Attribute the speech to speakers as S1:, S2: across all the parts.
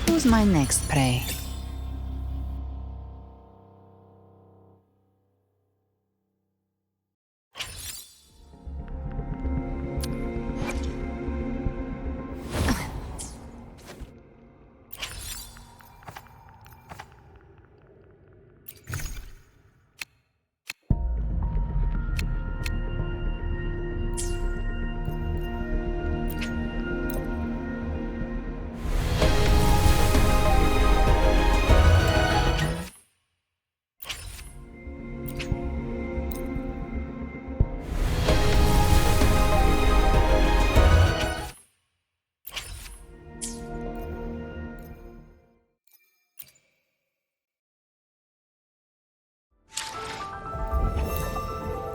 S1: Who's my next prey?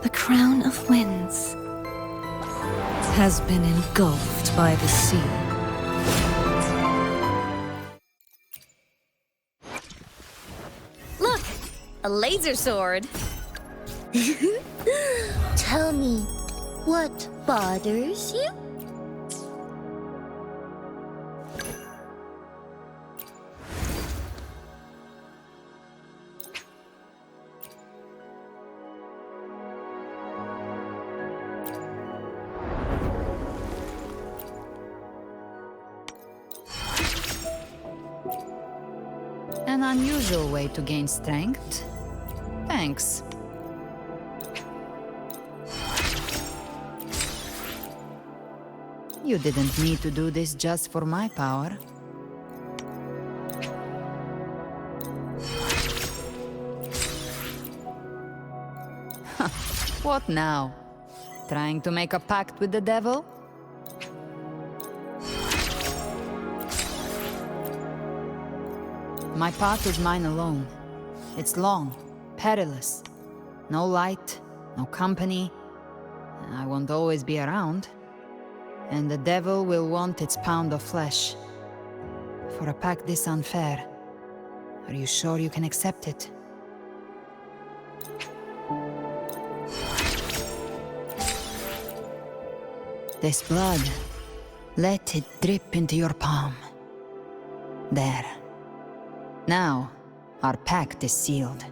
S2: The crown of winds has been engulfed by the sea. Look! A laser sword!
S3: Tell me, what bothers you?
S1: An unusual way to gain strength. Thanks. You didn't need to do this just for my power. What now? Trying to make a pact with the devil? My path is mine alone. It's long, perilous. No light, no company. I won't always be around. And the devil will want its pound of flesh. For a pact this unfair, are you sure you can accept it? This blood, let it drip into your palm. There. Now, our pact is sealed.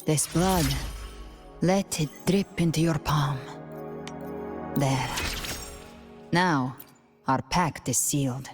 S1: This blood, let it drip into your palm. There. Now, our pact is sealed.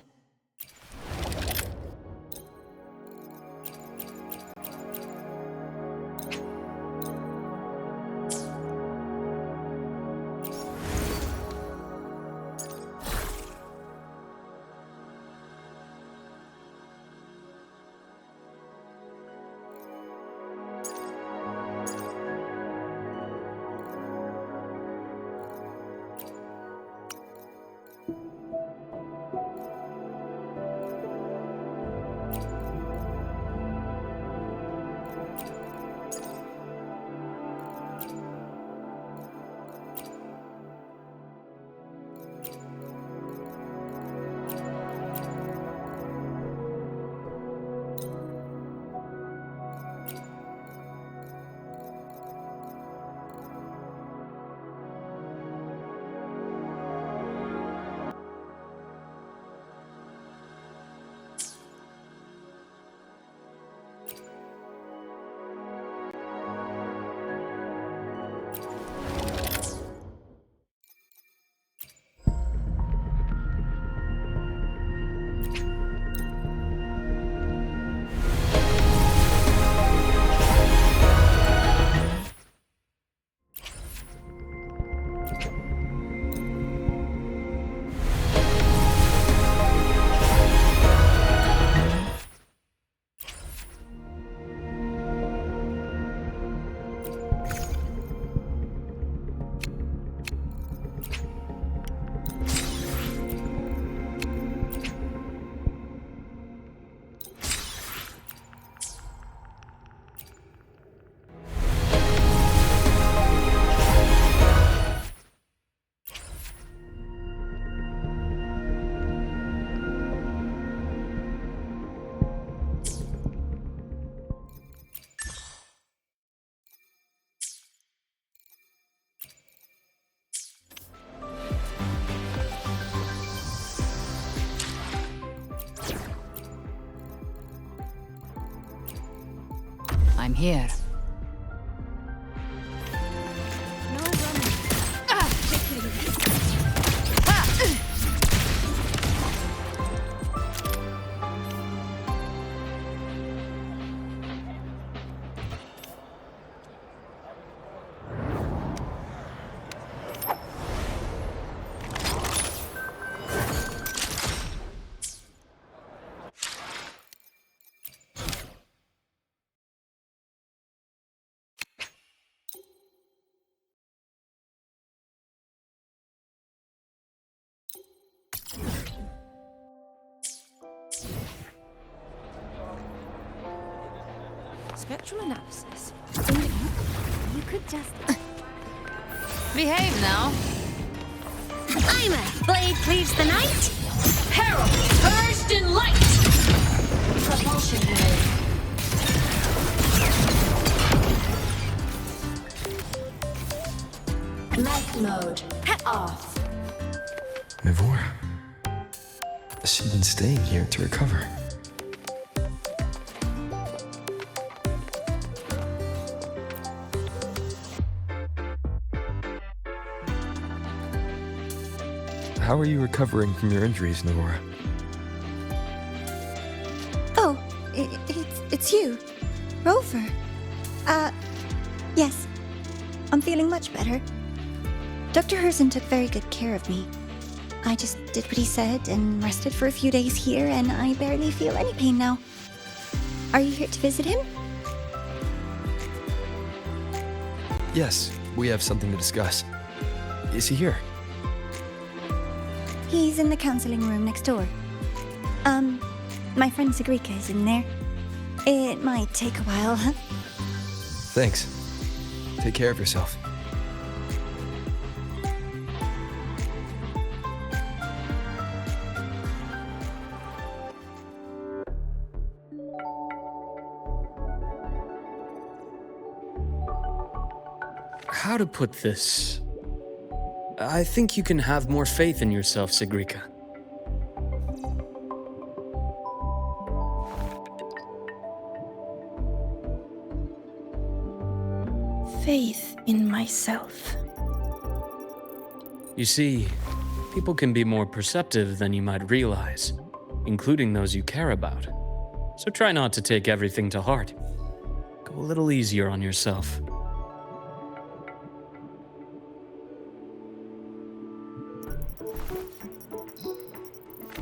S1: I'm here.
S2: No running. Spectral analysis.
S3: You could just...
S1: Behave now.
S3: I'm a blade cleaves the night.
S2: Herald, purged in light! Propulsion ray. Mech mode. Off.
S4: Mivora. She's been staying here to recover. How are you recovering from your injuries, Mivora?
S3: Oh, it's you. Rover. Yes. I'm feeling much better. Dr. Herson took very good care of me. I just did what he said and rested for a few days here, and I barely feel any pain now. Are you here to visit him?
S4: Yes, we have something to discuss. Is he here?
S3: He's in the counseling room next door. My friend Sigrika is in there. It might take a while, huh?
S4: Thanks. Take care of yourself.
S5: How to put this? I think you can have more faith in yourself, Sigrika.
S6: Faith in myself.
S5: You see, people can be more perceptive than you might realize, including those you care about. So try not to take everything to heart. Go a little easier on yourself.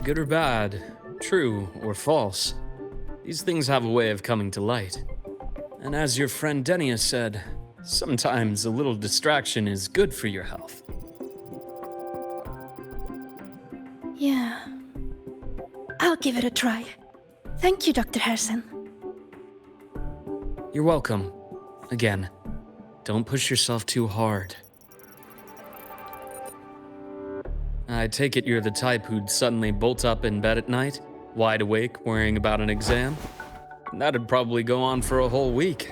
S5: Good or bad, true or false, these things have a way of coming to light. And as your friend Denia said, sometimes a little distraction is good for your health.
S6: Yeah. I'll give it a try. Thank you, Dr. Herson.
S5: You're welcome. Again, don't push yourself too hard. I take it you're the type who'd suddenly bolt up in bed at night, wide awake, worrying about an exam? That'd probably go on for a whole week.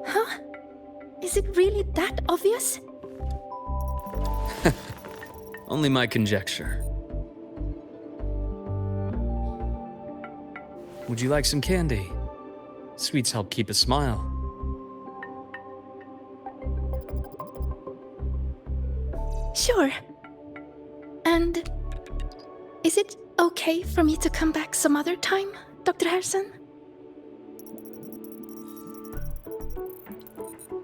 S6: Huh? Is it really that obvious?
S5: Only my conjecture. Would you like some candy? Sweets help keep a smile.
S6: Sure. And is it okay for me to come back some other time, Dr. Herson?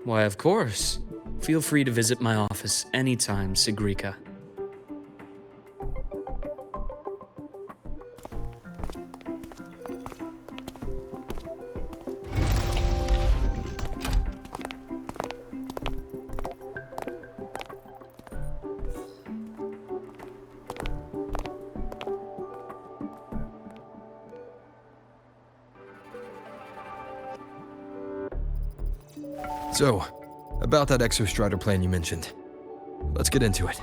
S5: Why, of course. Feel free to visit my office anytime, Sigrika.
S4: So, about that exostrider plan you mentioned. Let's get into it.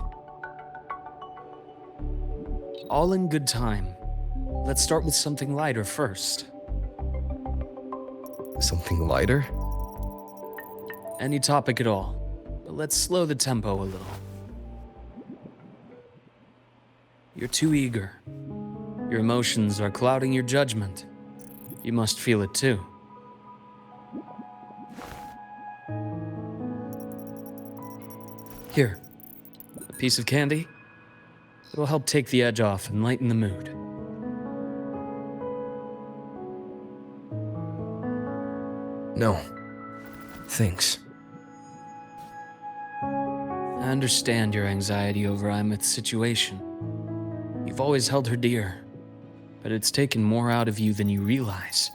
S5: All in good time. Let's start with something lighter first.
S4: Something lighter?
S5: Any topic at all, but let's slow the tempo a little. You're too eager. Your emotions are clouding your judgment. you must feel it too. Here, a piece of candy. It'll help take the edge off and lighten the mood.
S4: No. Thanks.
S5: I understand your anxiety over Imeth's situation. You've always held her dear, but it's taken more out of you than you realize.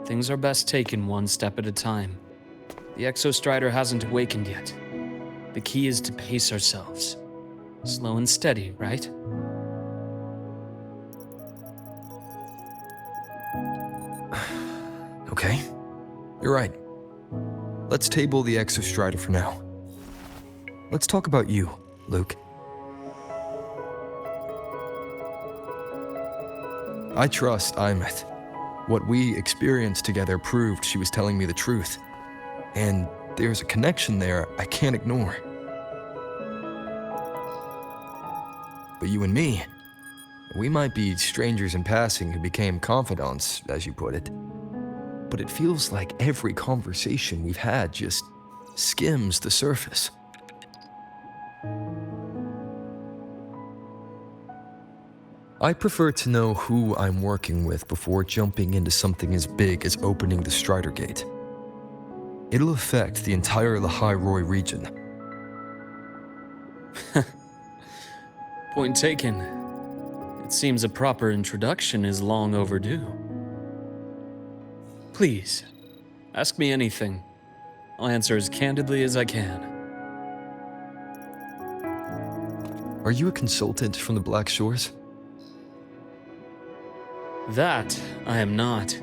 S5: Things are best taken one step at a time. The Exostrider hasn't awakened yet. The key is to pace ourselves. Slow and steady, right?
S4: Okay. You're right. Let's table the Exostrider for now. Let's talk about you, Luke. I trust Imeth. What we experienced together proved she was telling me the truth. And there's a connection there I can't ignore. But you and me, we might be strangers in passing who became confidants, as you put it. But it feels like every conversation we've had just skims the surface. I prefer to know who I'm working with before jumping into something as big as opening the Strider Gate. It'll affect the entire Lahairoi region.
S5: Point taken. It seems a proper introduction is long overdue. Please, ask me anything. I'll answer as candidly as I can.
S4: Are you a consultant from the Black Shores?
S5: That I am not.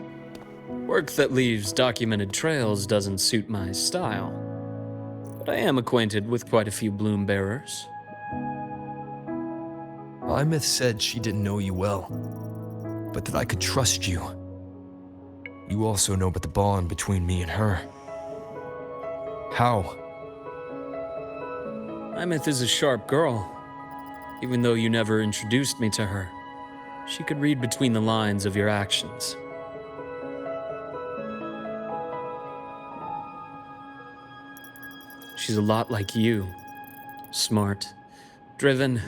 S5: Work that leaves documented trails doesn't suit my style. But I am acquainted with quite a few bloom bearers.
S4: Imeth said she didn't know you well, but that I could trust you. You also know about the bond between me and her. How?
S5: Imeth is a sharp girl. Even though you never introduced me to her, she could read between the lines of your actions. She's a lot like you. Smart, driven,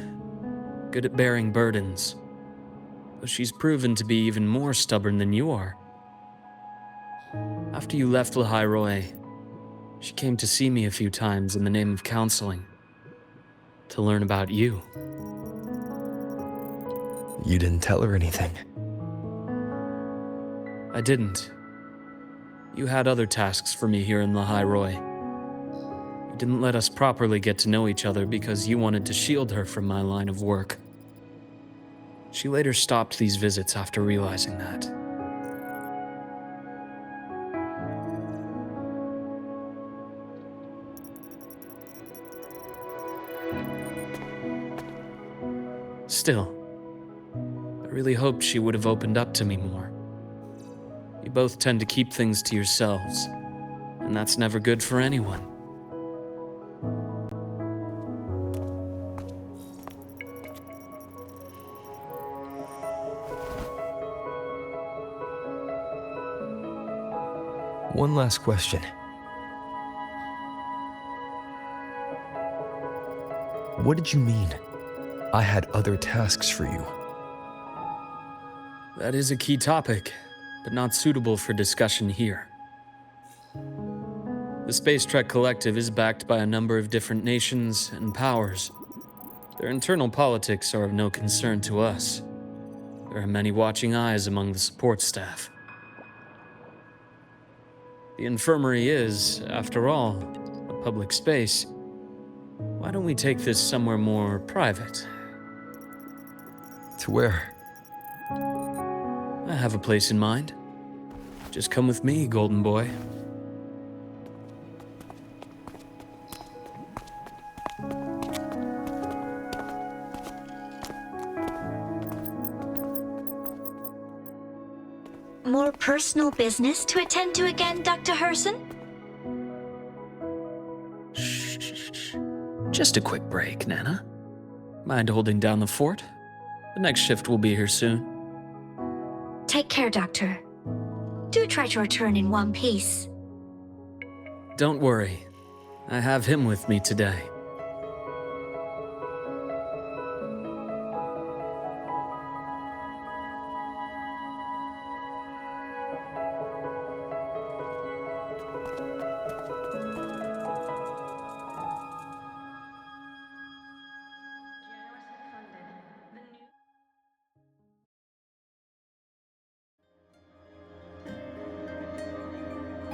S5: good at bearing burdens. Though she's proven to be even more stubborn than you are. After you left Lahairoi, she came to see me a few times in the name of counseling. To learn about you.
S4: You didn't tell her anything.
S5: I didn't. You had other tasks for me here in Lahairoi. You didn't let us properly get to know each other because you wanted to shield her from my line of work. She later stopped these visits after realizing that. Still, I really hoped she would have opened up to me more. You both tend to keep things to yourselves, and that's never good for anyone.
S4: One last question. What did you mean? I had other tasks for you.
S5: That is a key topic, but not suitable for discussion here. The Space Trek Collective is backed by a number of different nations and powers. Their internal politics are of no concern to us. There are many watching eyes among the support staff. The infirmary is, after all, a public space. Why don't we take this somewhere more private?
S4: To where?
S5: I have a place in mind. Just come with me, golden boy.
S3: More personal business to attend to again, Dr. Herson?
S5: Shh. Just a quick break, Nana. Mind holding down the fort? The next shift will be here soon.
S7: Take care, Doctor. Do try to return in one piece.
S5: Don't worry. I have him with me today.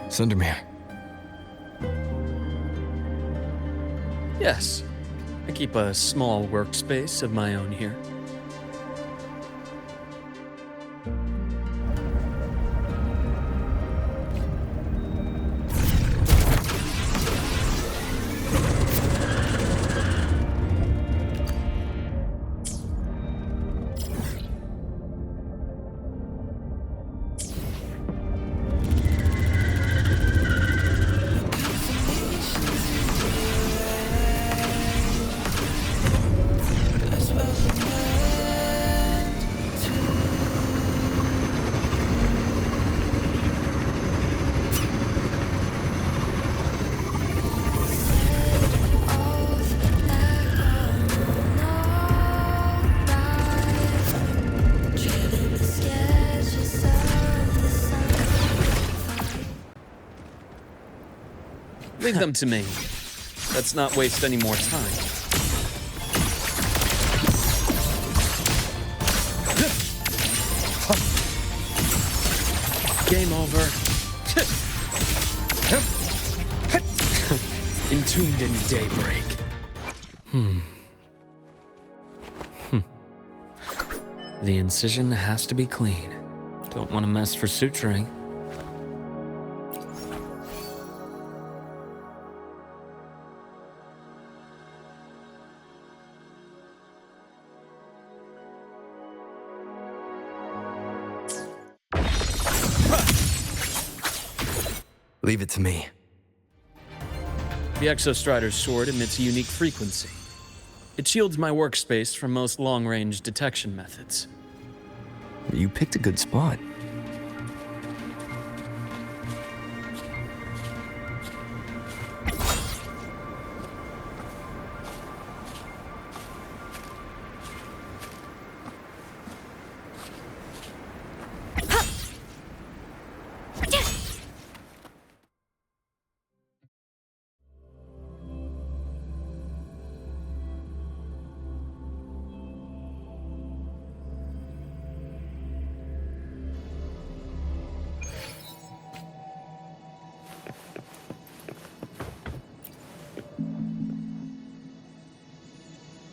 S4: Sundermere.
S5: Yes. I keep a small workspace of my own here. Leave them to me. Let's not waste any more time. Game over. Entombed in daybreak. The incision has to be clean. Don't want to mess for suturing.
S4: Leave it to me.
S5: The Exostrider's sword emits a unique frequency. It shields my workspace from most long-range detection methods.
S4: You picked a good spot.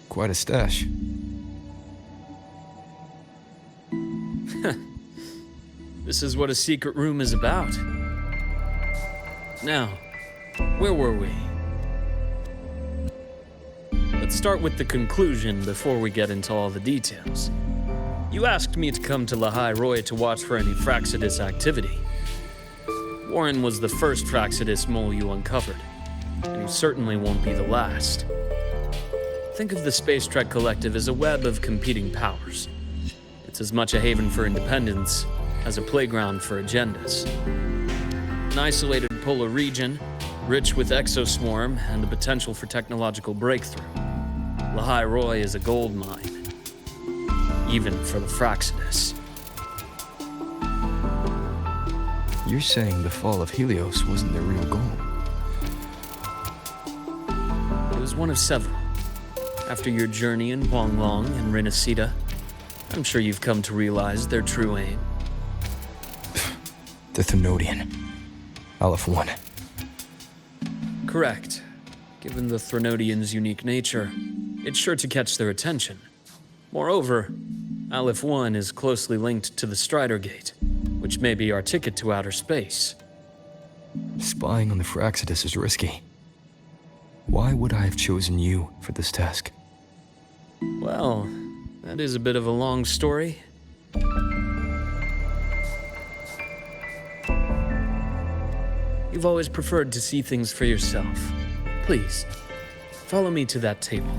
S4: Quite a stash.
S5: This is what a secret room is about. Now, where were we? Let's start with the conclusion before we get into all the details. You asked me to come to Lahai Roy to watch for any Fraxidus activity. Warren was the first Fraxidus mole you uncovered, and he certainly won't be the last. Think of the Space Trek Collective as a web of competing powers. It's as much a haven for independence as a playground for agendas. An isolated polar region, rich with exoswarm and the potential for technological breakthrough. Lahai Roy is a gold mine, even for the Fraxidus.
S4: You're saying the fall of Helios wasn't their real goal?
S5: It was one of several. After your journey in Huanglong and Renacida, I'm sure you've come to realize their true aim.
S4: The Thenodian. Aleph 1.
S5: Correct. Given the Thenodian's unique nature, it's sure to catch their attention. Moreover, Aleph 1 is closely linked to the Strider Gate, which may be our ticket to outer space.
S4: Spying on the Fraxidus is risky. Why would I have chosen you for this task?
S5: Well, that is a bit of a long story. You've always preferred to see things for yourself. Please, follow me to that table.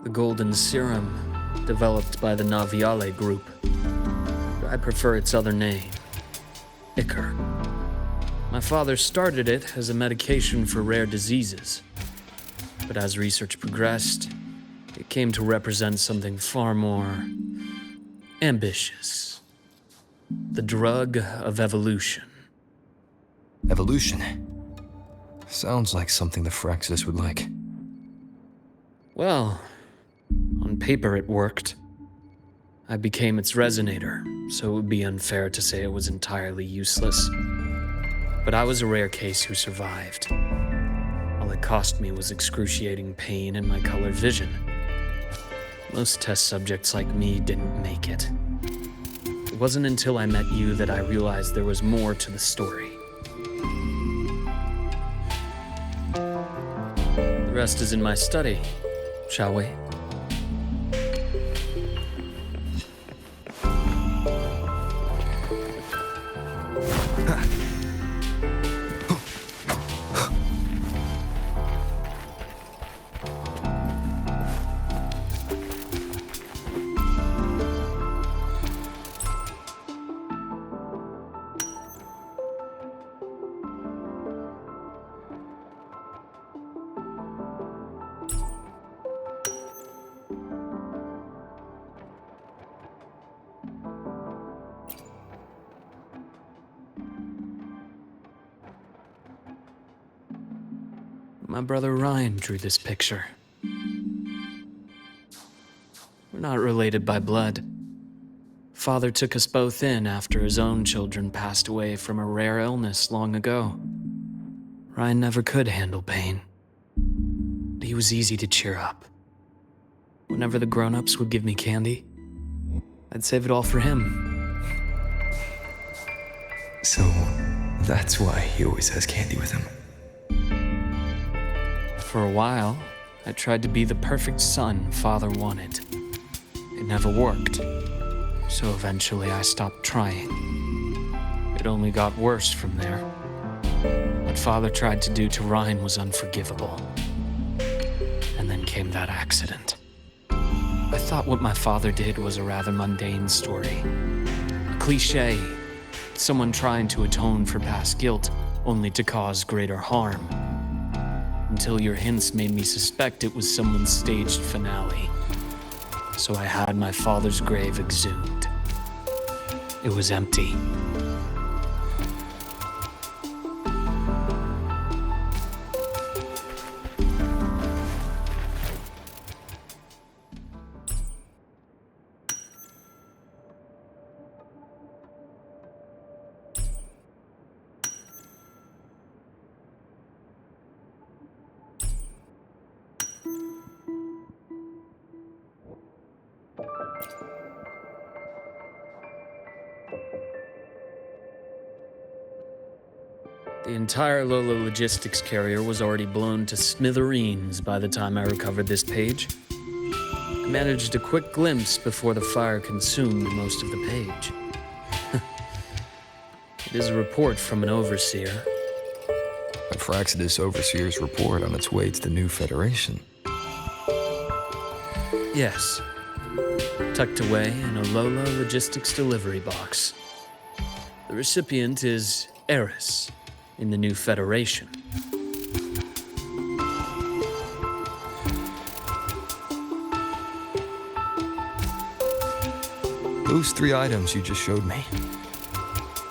S5: The golden serum, developed by the Naviale group. I prefer its other name, Ichor. My father started it as a medication for rare diseases. But as research progressed, it came to represent something far more ambitious. The drug of evolution.
S4: Evolution? Sounds like something the Phraxis would like.
S5: Well, on paper it worked. I became its resonator, so it would be unfair to say it was entirely useless. But I was a rare case who survived. All it cost me was excruciating pain and my colored vision. Most test subjects like me didn't make it. It wasn't until I met you that I realized there was more to the story. The rest is in my study, shall we? My brother Ryan drew this picture. We're not related by blood. Father took us both in after his own children passed away from a rare illness long ago. Ryan never could handle pain. But he was easy to cheer up. Whenever the grown-ups would give me candy, I'd save it all for him.
S4: So, that's why he always has candy with him.
S5: For a while, I tried to be the perfect son Father wanted. It never worked, so eventually I stopped trying. It only got worse from there. What Father tried to do to Ryan was unforgivable. And then came that accident. I thought what my father did was a rather mundane story. A cliché, someone trying to atone for past guilt only to cause greater harm. Until your hints made me suspect it was someone's staged finale. So I had my father's grave exhumed. It was empty. The entire Lola logistics carrier was already blown to smithereens by the time I recovered this page. I managed a quick glimpse before the fire consumed most of the page. It is a report from an overseer.
S4: A Phraxis overseer's report on its way to the new Federation.
S5: Yes. Tucked away in a Lola logistics delivery box. The recipient is Eris in the new Federation.
S4: Those 3 items you just showed me.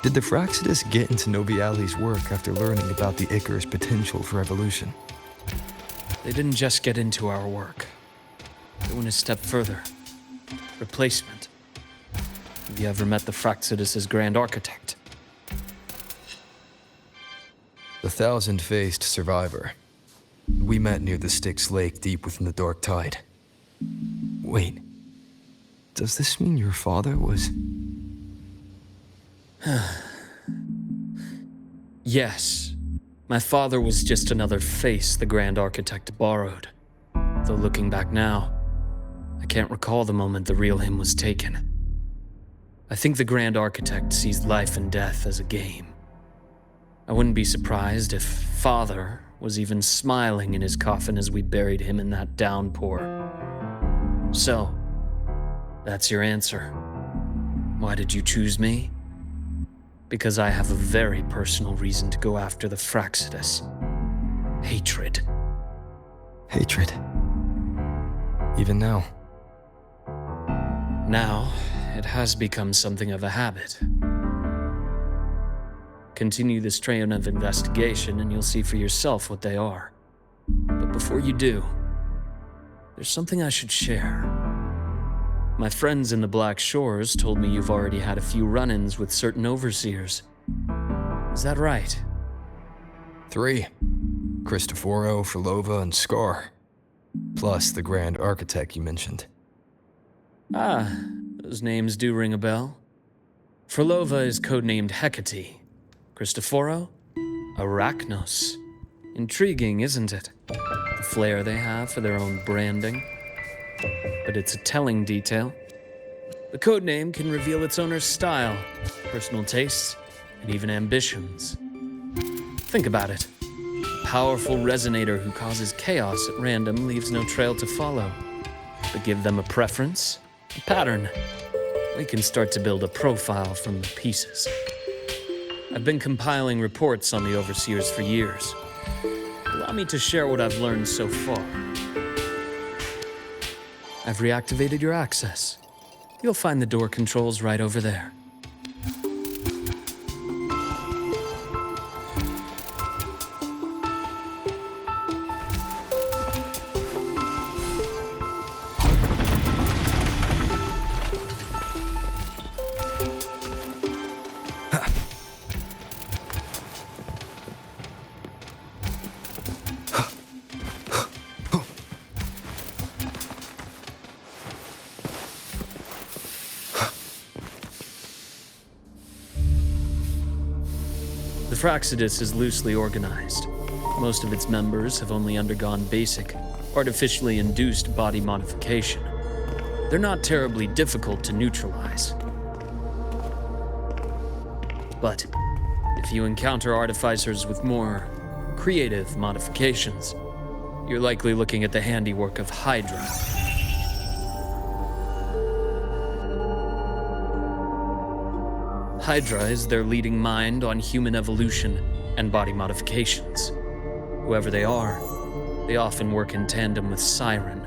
S4: Did the Phraxis get into Noviali's work after learning about the Ichor's potential for evolution?
S5: They didn't just get into our work. They went a step further. Replacement. Have you ever met the Phraxis' Grand Architect?
S4: The thousand-faced survivor. We met near the Styx Lake deep within the Dark Tide. Wait. Does this mean your father was...
S5: Yes. My father was just another face the Grand Architect borrowed. Though looking back now, I can't recall the moment the real him was taken. I think the Grand Architect sees life and death as a game. I wouldn't be surprised if Father was even smiling in his coffin as we buried him in that downpour. So, that's your answer. Why did you choose me? Because I have a very personal reason to go after the Fraccidus. Hatred.
S4: Hatred. Even now.
S5: Now, it has become something of a habit. Continue this train of investigation and you'll see for yourself what they are. But before you do, there's something I should share. My friends in the Black Shores told me you've already had a few run-ins with certain overseers. Is that right?
S4: 3. Cristoforo, Frolova, and Scar. Plus the Grand Architect you mentioned.
S5: Ah, those names do ring a bell. Frolova is codenamed Hecate. Cristoforo? Arachnos. Intriguing, isn't it? The flair they have for their own branding. But it's a telling detail. The codename can reveal its owner's style, personal tastes, and even ambitions. Think about it. A powerful resonator who causes chaos at random leaves no trail to follow. But give them a preference, a pattern. We can start to build a profile from the pieces. I've been compiling reports on the Overseers for years. Allow me to share what I've learned so far. I've reactivated your access. You'll find the door controls right over there. The Fraccidus is loosely organized. Most of its members have only undergone basic, artificially induced body modification. They're not terribly difficult to neutralize. But if you encounter artificers with more creative modifications, you're likely looking at the handiwork of Hydra. Hydra is their leading mind on human evolution and body modifications. Whoever they are, they often work in tandem with Siren.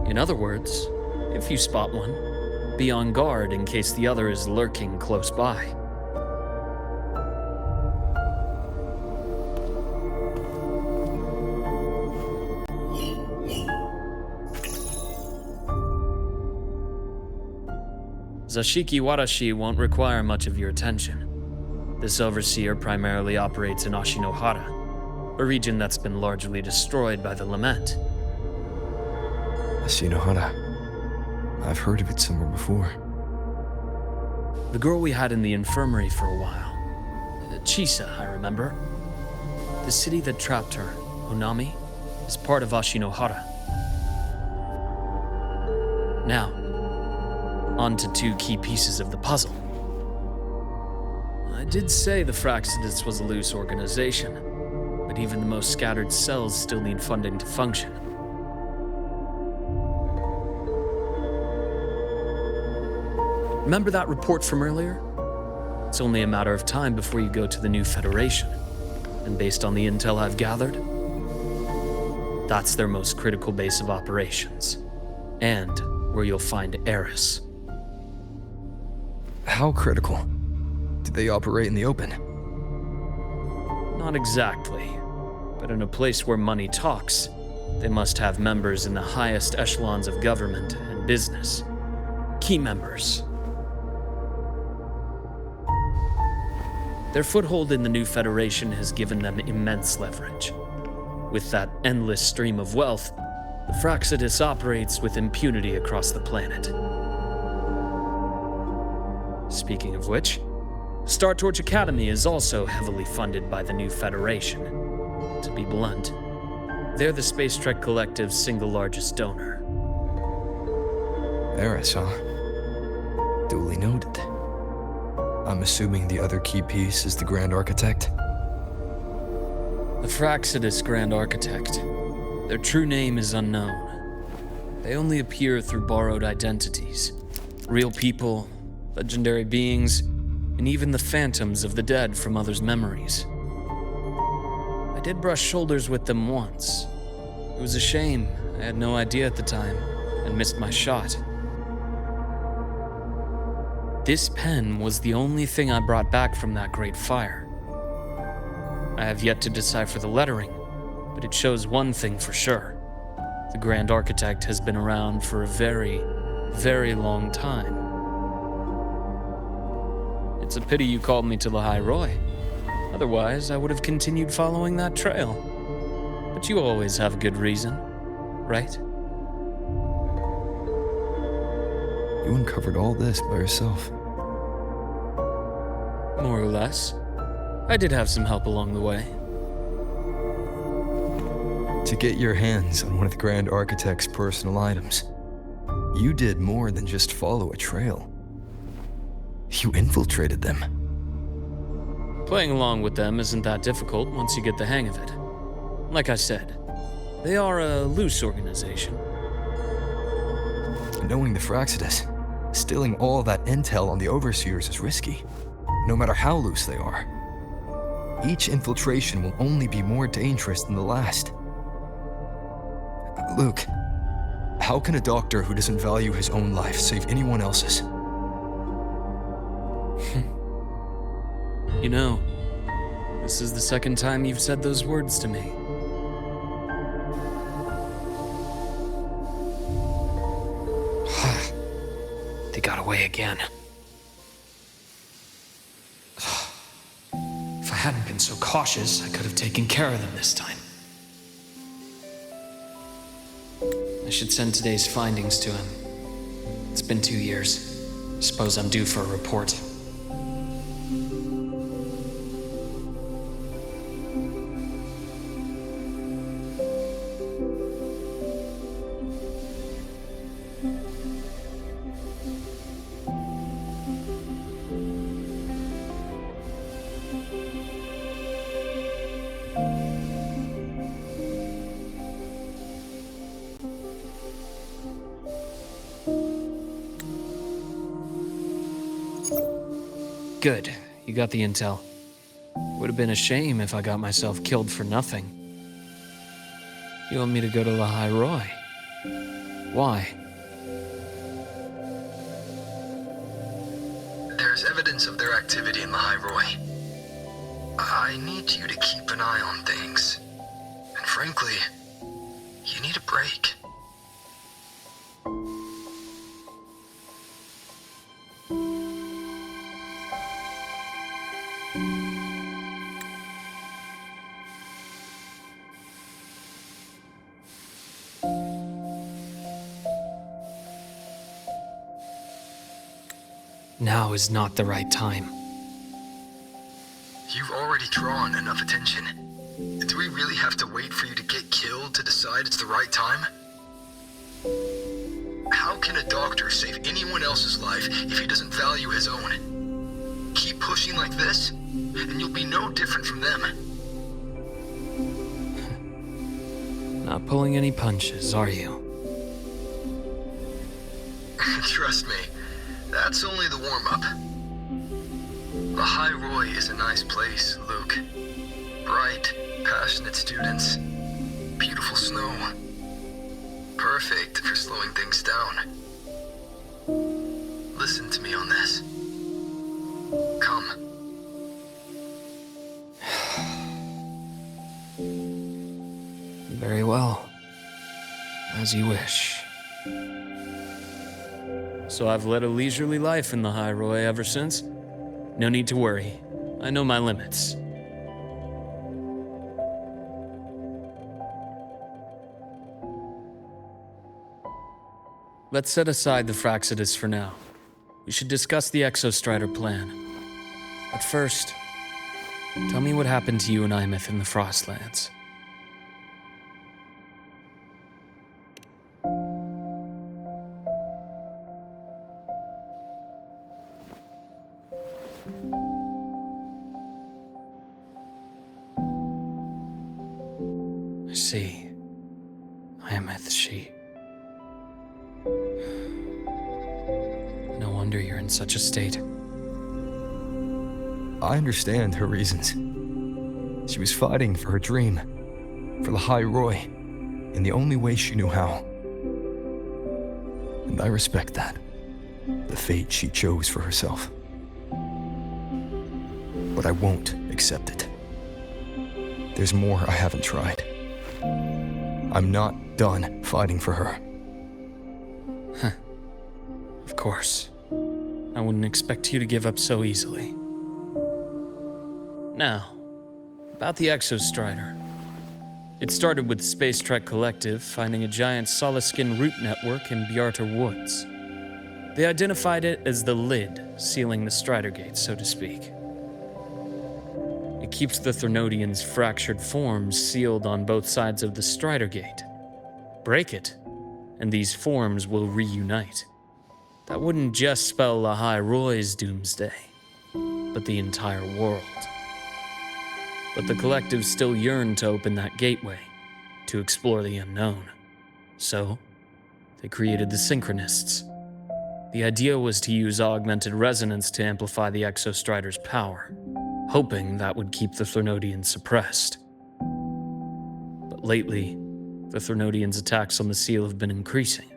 S5: In other words, if you spot one, be on guard in case the other is lurking close by. Zashiki Warashi won't require much of your attention. This overseer primarily operates in Ashinohara, a region that's been largely destroyed by the Lament.
S4: Ashinohara. I've heard of it somewhere before.
S5: The girl we had in the infirmary for a while. Chisa, I remember. The city that trapped her, Onami, is part of Ashinohara. Now, on to 2 key pieces of the puzzle. I did say the Fraccidus was a loose organization, but even the most scattered cells still need funding to function. Remember that report from earlier? It's only a matter of time before you go to the new Federation. And based on the intel I've gathered, that's their most critical base of operations. And where you'll find Eris.
S4: How critical? Do they operate in the open?
S5: Not exactly, but in a place where money talks, they must have members in the highest echelons of government and business. Key members. Their foothold in the new Federation has given them immense leverage. With that endless stream of wealth, the Fraccidus operates with impunity across the planet. Speaking of which, Star Torch Academy is also heavily funded by the new Federation. To be blunt, they're the Space Trek Collective's single largest donor.
S4: Eris, huh? Duly noted. I'm assuming the other key piece is the Grand Architect?
S5: The Fraccidus Grand Architect. Their true name is unknown. They only appear through borrowed identities. Real people, legendary beings, and even the phantoms of the dead from others' memories. I did brush shoulders with them once. It was a shame. I had no idea at the time, and missed my shot. This pen was the only thing I brought back from that great fire. I have yet to decipher the lettering, but it shows one thing for sure. The Grand Architect has been around for a very, very long time. It's a pity you called me to the High Roy. Otherwise, I would have continued following that trail. But you always have a good reason, right?
S4: You uncovered all this by yourself.
S5: More or less. I did have some help along the way.
S4: To get your hands on one of the Grand Architect's personal items, you did more than just follow a trail. You infiltrated them.
S5: Playing along with them isn't that difficult once you get the hang of it. Like I said, they are a loose organization.
S4: Knowing the Fraxidus, stealing all that intel on the Overseers is risky, no matter how loose they are. Each infiltration will only be more dangerous than the last. Luke, how can a doctor who doesn't value his own life save anyone else's?
S5: You know, this is the second time you've said those words to me. They got away again. If I hadn't been so cautious, I could have taken care of them this time. I should send today's findings to him. It's been 2 years. Suppose I'm due for a report. Good, you got the intel. Would have been a shame if I got myself killed for nothing. You want me to go to the High Roy? Why?
S4: There's evidence of their activity in the High Roy. I need you to keep an eye on things. And frankly, you need a break.
S5: Now is not the right time.
S4: You've already drawn enough attention. Do we really have to wait for you to get killed to decide it's the right time? How can a doctor save anyone else's life if he doesn't value his own? Keep pushing like this, and you'll be no different from them.
S5: Not pulling any punches, are you?
S4: Trust me, that's only the warm-up. The High Roy is a nice place, Luke. Bright, passionate students. Beautiful snow. Perfect for slowing things down. Listen to me on this. Come.
S5: Very well. As you wish. So I've led a leisurely life in the High Roy ever since. No need to worry. I know my limits. Let's set aside the Fraxidus for now. We should discuss the Exostrider plan. But first, tell me what happened to you and Imeth in the Frostlands. I see. Imeth, she in such a state.
S4: I understand her reasons. She was fighting for her dream, for the High Roy, in the only way she knew how. And I respect that, the fate she chose for herself. But I won't accept it. There's more I haven't tried. I'm not done fighting for her.
S5: Of course. I wouldn't expect you to give up so easily. Now, about the Exostrider. It started with Space Trek Collective finding a giant solid-skin root network in Bjarter Woods. They identified it as the lid, sealing the Strider Gate, so to speak. It keeps the Threnodians' fractured forms sealed on both sides of the Strider Gate. Break it, and these forms will reunite. That wouldn't just spell the High Roy's doomsday, but the entire world. But the Collective still yearned to open that gateway, to explore the unknown. So, they created the Synchronists. The idea was to use augmented resonance to amplify the Exostrider's power, hoping that would keep the Threnodians suppressed. But lately, the Threnodians' attacks on the seal have been increasing.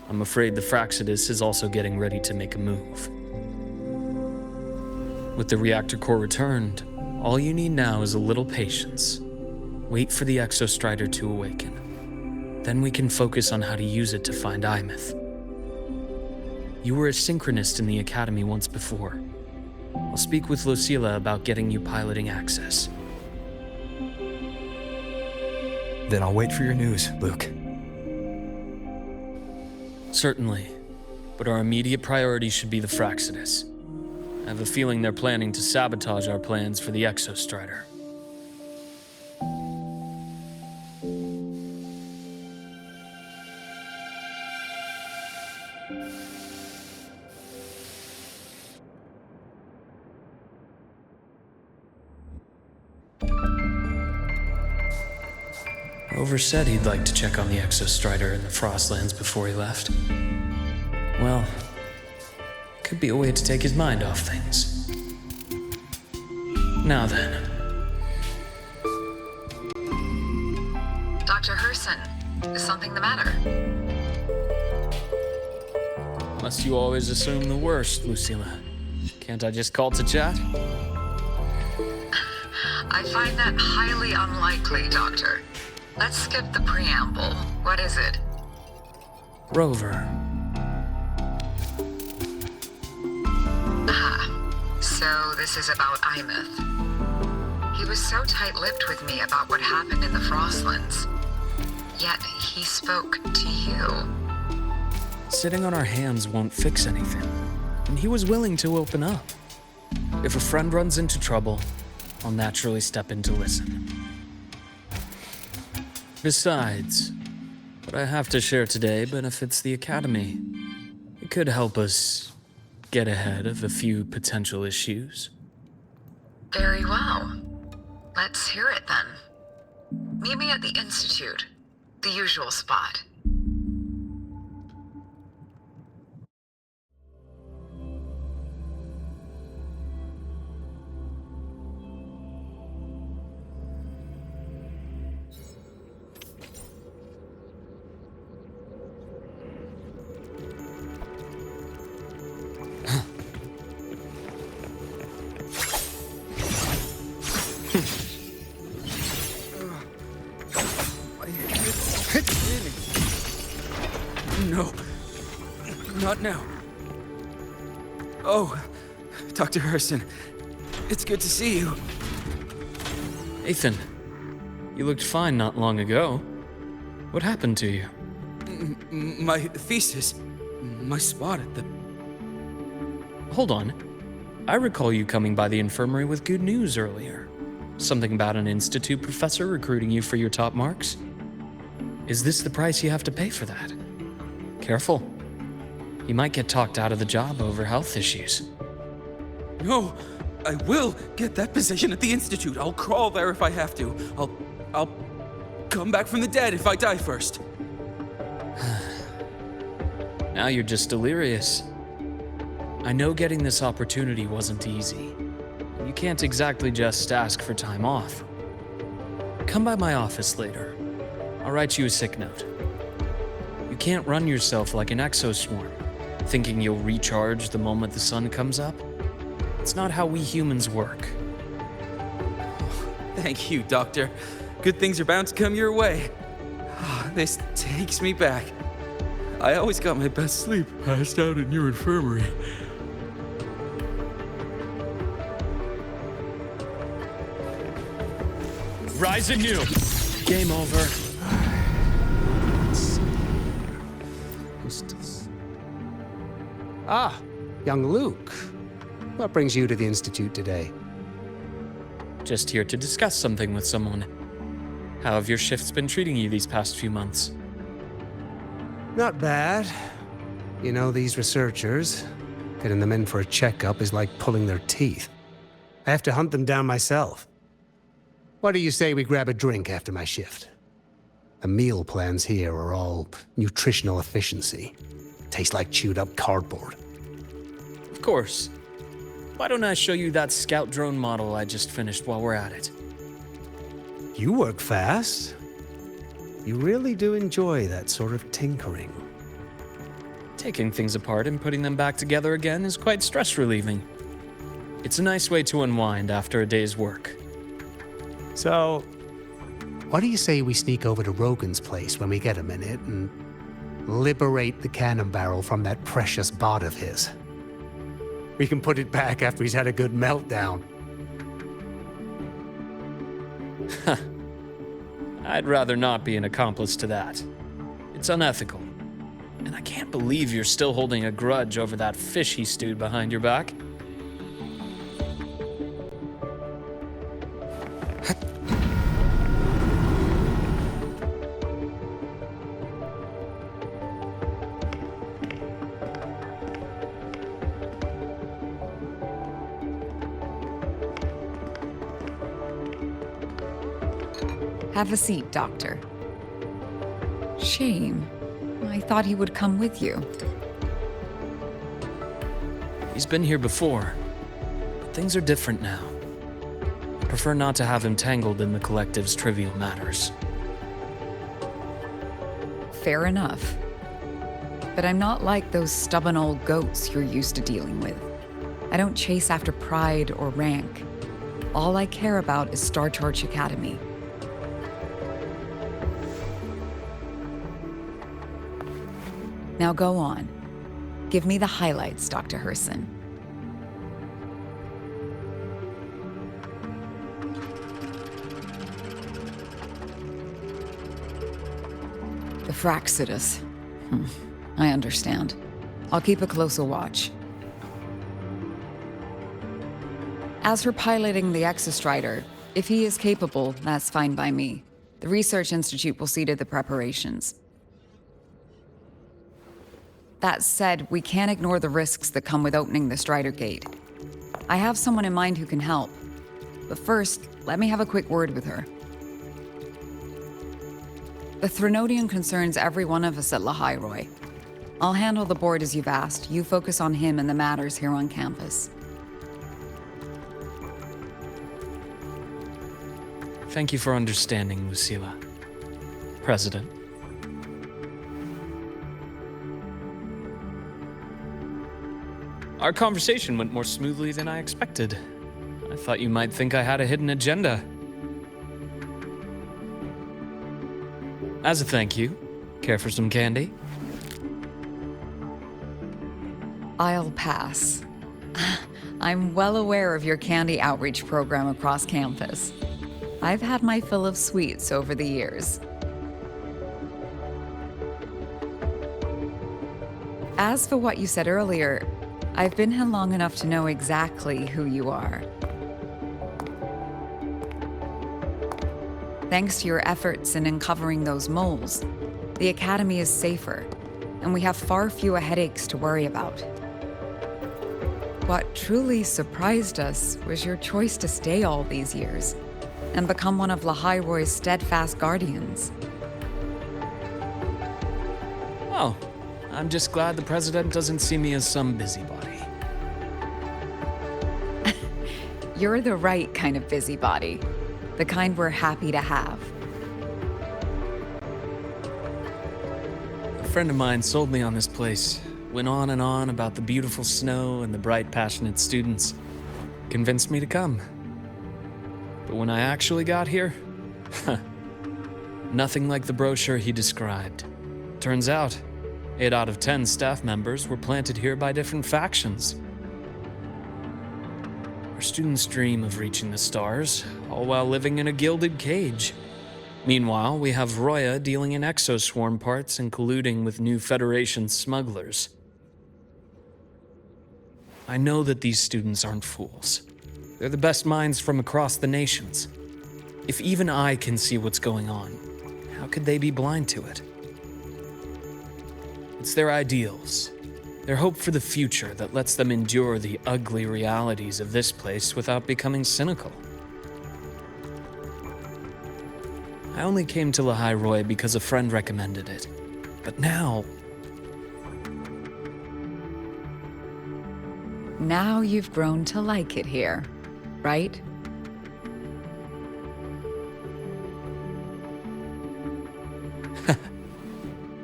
S5: I'm afraid the Fraxidus is also getting ready to make a move. With the reactor core returned, all you need now is a little patience. Wait for the Exostrider to awaken. Then we can focus on how to use it to find Imeth. You were a synchronist in the Academy once before. I'll speak with Lucilla about getting you piloting access.
S4: Then I'll wait for your news, Luke.
S5: Certainly, but our immediate priority should be the Fraxidus. I have a feeling they're planning to sabotage our plans for the Exostrider. Rover said he'd like to check on the Exostrider in the Frostlands before he left. Well, could be a way to take his mind off things. Now then.
S8: Dr. Herson, is something the matter?
S5: Must you always assume the worst, Lucilla? Can't I just call to chat?
S8: I find that highly unlikely, Doctor. Let's skip the preamble. What is it?
S5: Rover.
S8: So this is about Imeth. He was so tight-lipped with me about what happened in the Frostlands. Yet he spoke to you.
S5: Sitting on our hands won't fix anything, and he was willing to open up. If a friend runs into trouble, I'll naturally step in to listen. Besides, what I have to share today benefits the Academy. It could help us get ahead of a few potential issues.
S8: Very well. Let's hear it then. Meet me at the Institute, the usual spot.
S9: No, not now. Oh, Dr. Herson, it's good to see you.
S5: Ethan, you looked fine not long ago. What happened to you?
S9: My thesis, my spot at the...
S5: Hold on. I recall you coming by the infirmary with good news earlier. Something about an institute professor recruiting you for your top marks? Is this the price you have to pay for that? Careful. You might get talked out of the job over health issues.
S9: No, I will get that position at the Institute. I'll crawl there if I have to. I'll come back from the dead if I die first.
S5: Now you're just delirious. I know getting this opportunity wasn't easy. You can't exactly just ask for time off. Come by my office later. I'll write you a sick note. You can't run yourself like an exoswarm, thinking you'll recharge the moment the sun comes up. It's not how we humans work.
S9: Thank you, Doctor. Good things are bound to come your way. This takes me back. I always got my best sleep passed out in your infirmary.
S5: Rise anew! Game over.
S10: Ah, young Luke. What brings you to the Institute today?
S5: Just here to discuss something with someone. How have your shifts been treating you these past few months?
S10: Not bad. You know, these researchers, getting them in for a checkup is like pulling their teeth. I have to hunt them down myself. What do you say we grab a drink after my shift? The meal plans here are all nutritional efficiency. Taste like chewed up cardboard.
S5: Of course. Why don't I show you that scout drone model I just finished while we're at it?
S10: You work fast. You really do enjoy that sort of tinkering.
S5: Taking things apart and putting them back together again is quite stress relieving. It's a nice way to unwind after a day's work.
S10: So, what do you say we sneak over to Rogan's place when we get a minute and liberate the cannon barrel from that precious bot of his? We can put it back after he's had a good meltdown.
S5: I'd rather not be an accomplice to that. It's unethical. And I can't believe you're still holding a grudge over that fish he stewed behind your back.
S11: Have a seat, Doctor. Shame. I thought he would come with you.
S5: He's been here before, but things are different now. I prefer not to have him tangled in the collective's trivial matters.
S11: Fair enough. But I'm not like those stubborn old goats you're used to dealing with. I don't chase after pride or rank. All I care about is Star Torch Academy. Now go on. Give me the highlights, Dr. Herson. The Fraxidus. I understand. I'll keep a closer watch. As for piloting the Exostrider, if he is capable, that's fine by me. The Research Institute will see to the preparations. That said, we can't ignore the risks that come with opening the Strider Gate. I have someone in mind who can help. But first, let me have a quick word with her. The Threnodian concerns every one of us at Lahairoi. I'll handle the board as you've asked. You focus on him and the matters here on campus.
S5: Thank you for understanding, Lucilla. President. Our conversation went more smoothly than I expected. I thought you might think I had a hidden agenda. As a thank you, care for some candy?
S11: I'll pass. I'm well aware of your candy outreach program across campus. I've had my fill of sweets over the years. As for what you said earlier, I've been here long enough to know exactly who you are. Thanks to your efforts in uncovering those moles, the Academy is safer, and we have far fewer headaches to worry about. What truly surprised us was your choice to stay all these years and become one of Lahairoi's steadfast guardians.
S5: Oh, I'm just glad the President doesn't see me as some busybody.
S11: You're the right kind of busybody. The kind we're happy to have.
S5: A friend of mine sold me on this place. Went on and on about the beautiful snow and the bright, passionate students. Convinced me to come. But when I actually got here, nothing like the brochure he described. Turns out, 8 out of 10 staff members were planted here by different factions. Our students dream of reaching the stars, all while living in a gilded cage. Meanwhile, we have Roya dealing in exoswarm parts and colluding with new Federation smugglers. I know that these students aren't fools. They're the best minds from across the nations. If even I can see what's going on, how could they be blind to it? It's their ideals, their hope for the future that lets them endure the ugly realities of this place without becoming cynical. I only came to Lahai Roy because a friend recommended it. But now...
S11: Now you've grown to like it here, right?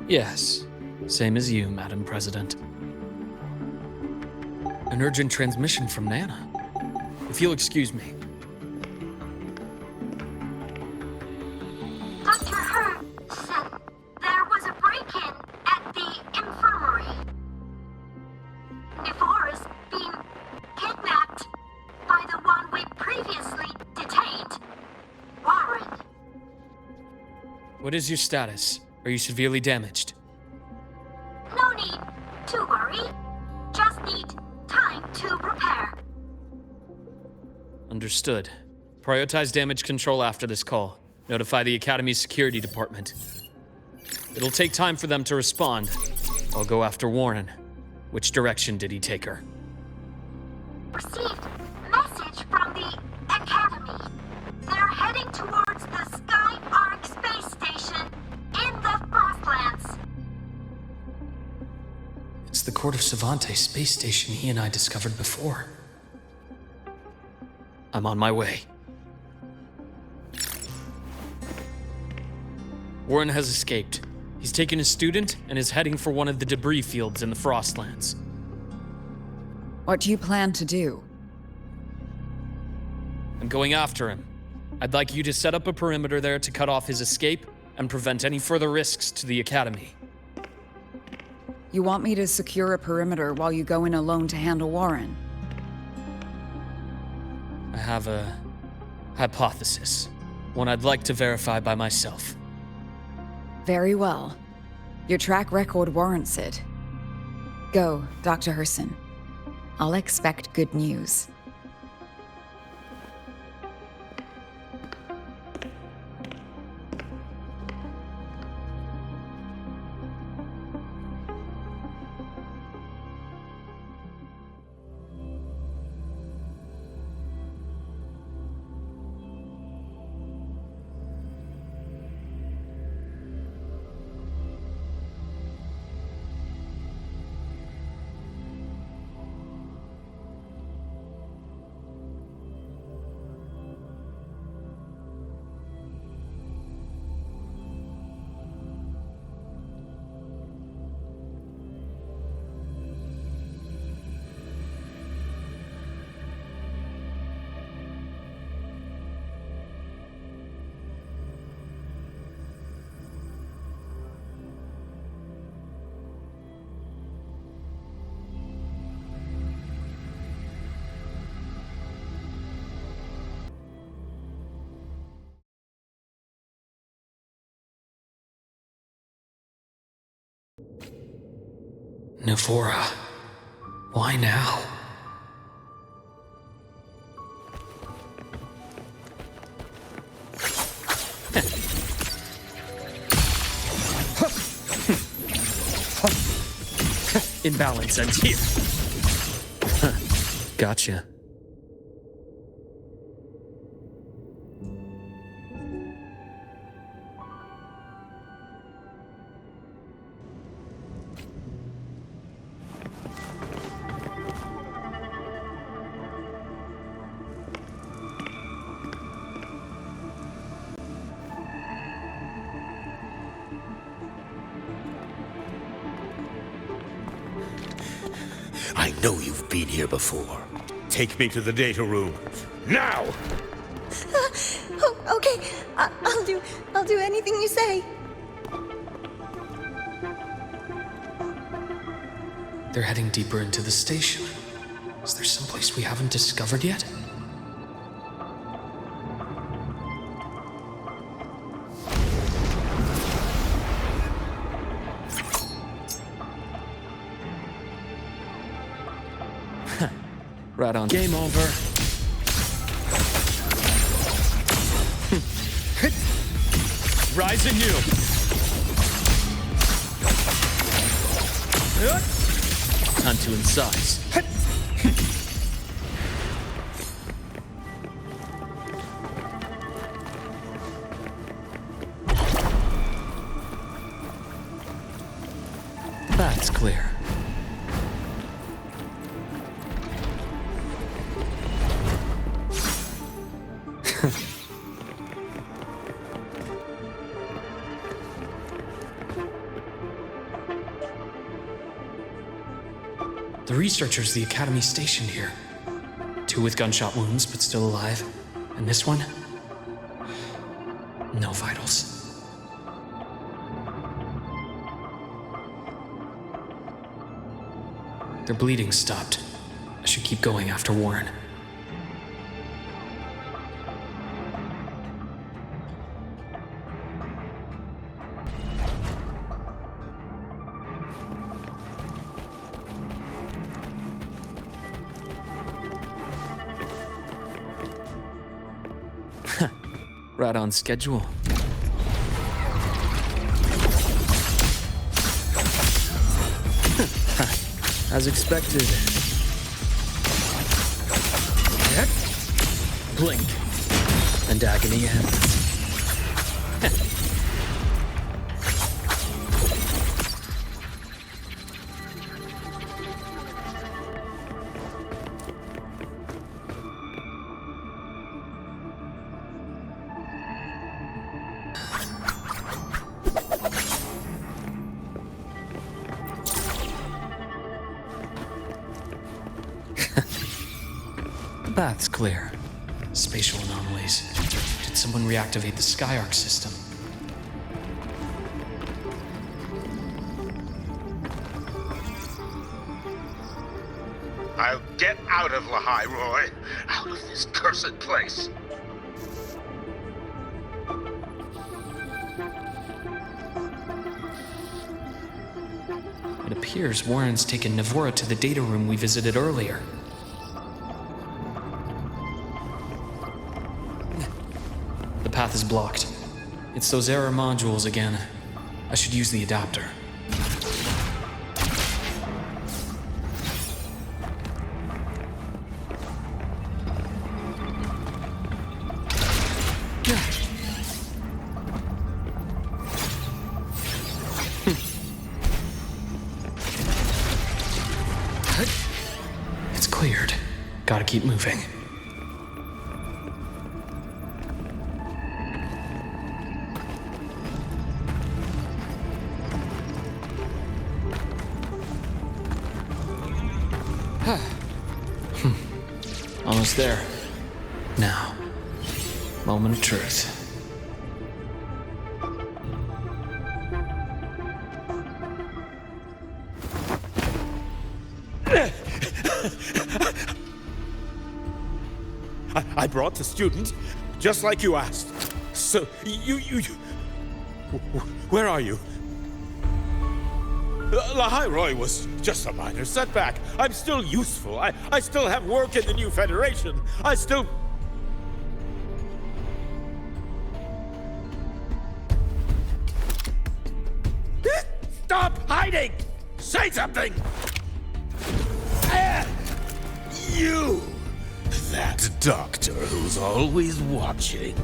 S5: Yes, same as you, Madam President. An urgent transmission from Nana. If you'll excuse me.
S7: Dr. Hurd said there was a break-in at the infirmary. Nevora's being kidnapped by the one we previously detained, Warren.
S5: What is your status? Are you severely damaged?
S7: No need to worry. Just need time to repair.
S5: Understood. Prioritize damage control after this call. Notify the Academy's security department. It'll take time for them to respond. I'll go after Warren. Which direction did he take her?
S7: Received message from the Academy. They're heading towards the Sky Arc space station in the Frostlands.
S5: It's the Court of Savante space station he and I discovered before. I'm on my way. Warren has escaped. He's taken a student and is heading for one of the debris fields in the Frostlands.
S11: What do you plan to do?
S5: I'm going after him. I'd like you to set up a perimeter there to cut off his escape and prevent any further risks to the Academy.
S11: You want me to secure a perimeter while you go in alone to handle Warren?
S5: I have a hypothesis. One I'd like to verify by myself.
S11: Very well. Your track record warrants it. Go, Dr. Herson. I'll expect good news.
S5: Nevora. Why now? Imbalance ends here. Gotcha.
S12: know you've been here before. Take me to the data room. Now!
S3: Oh, okay. I'll do anything you say.
S5: They're heading deeper into the station. Is there someplace we haven't discovered yet? Right on. Game over. Rise anew. Time to incise. That's clear. The researchers the Academy stationed here. 2 with gunshot wounds, but still alive. And this one? No vitals. Their bleeding stopped. I should keep going after Warren. Right on schedule. As expected. Blink, and agony ends. The path's clear. Spatial anomalies. Did someone reactivate the Skyarc system?
S12: I'll get out of Lahai, Roy. Out of this cursed place.
S5: It appears Warren's taken Navora to the data room we visited earlier. The path is blocked. It's those error modules again. I should use the adapter. It's cleared. Gotta keep moving. Almost there. Now, moment of truth.
S12: I brought the student, just like you asked. So, you... Where are you? Lahai Roy was just a minor setback. I'm still useful. I still have work in the new Federation. I still... Stop hiding! Say something! You! That doctor who's always watching.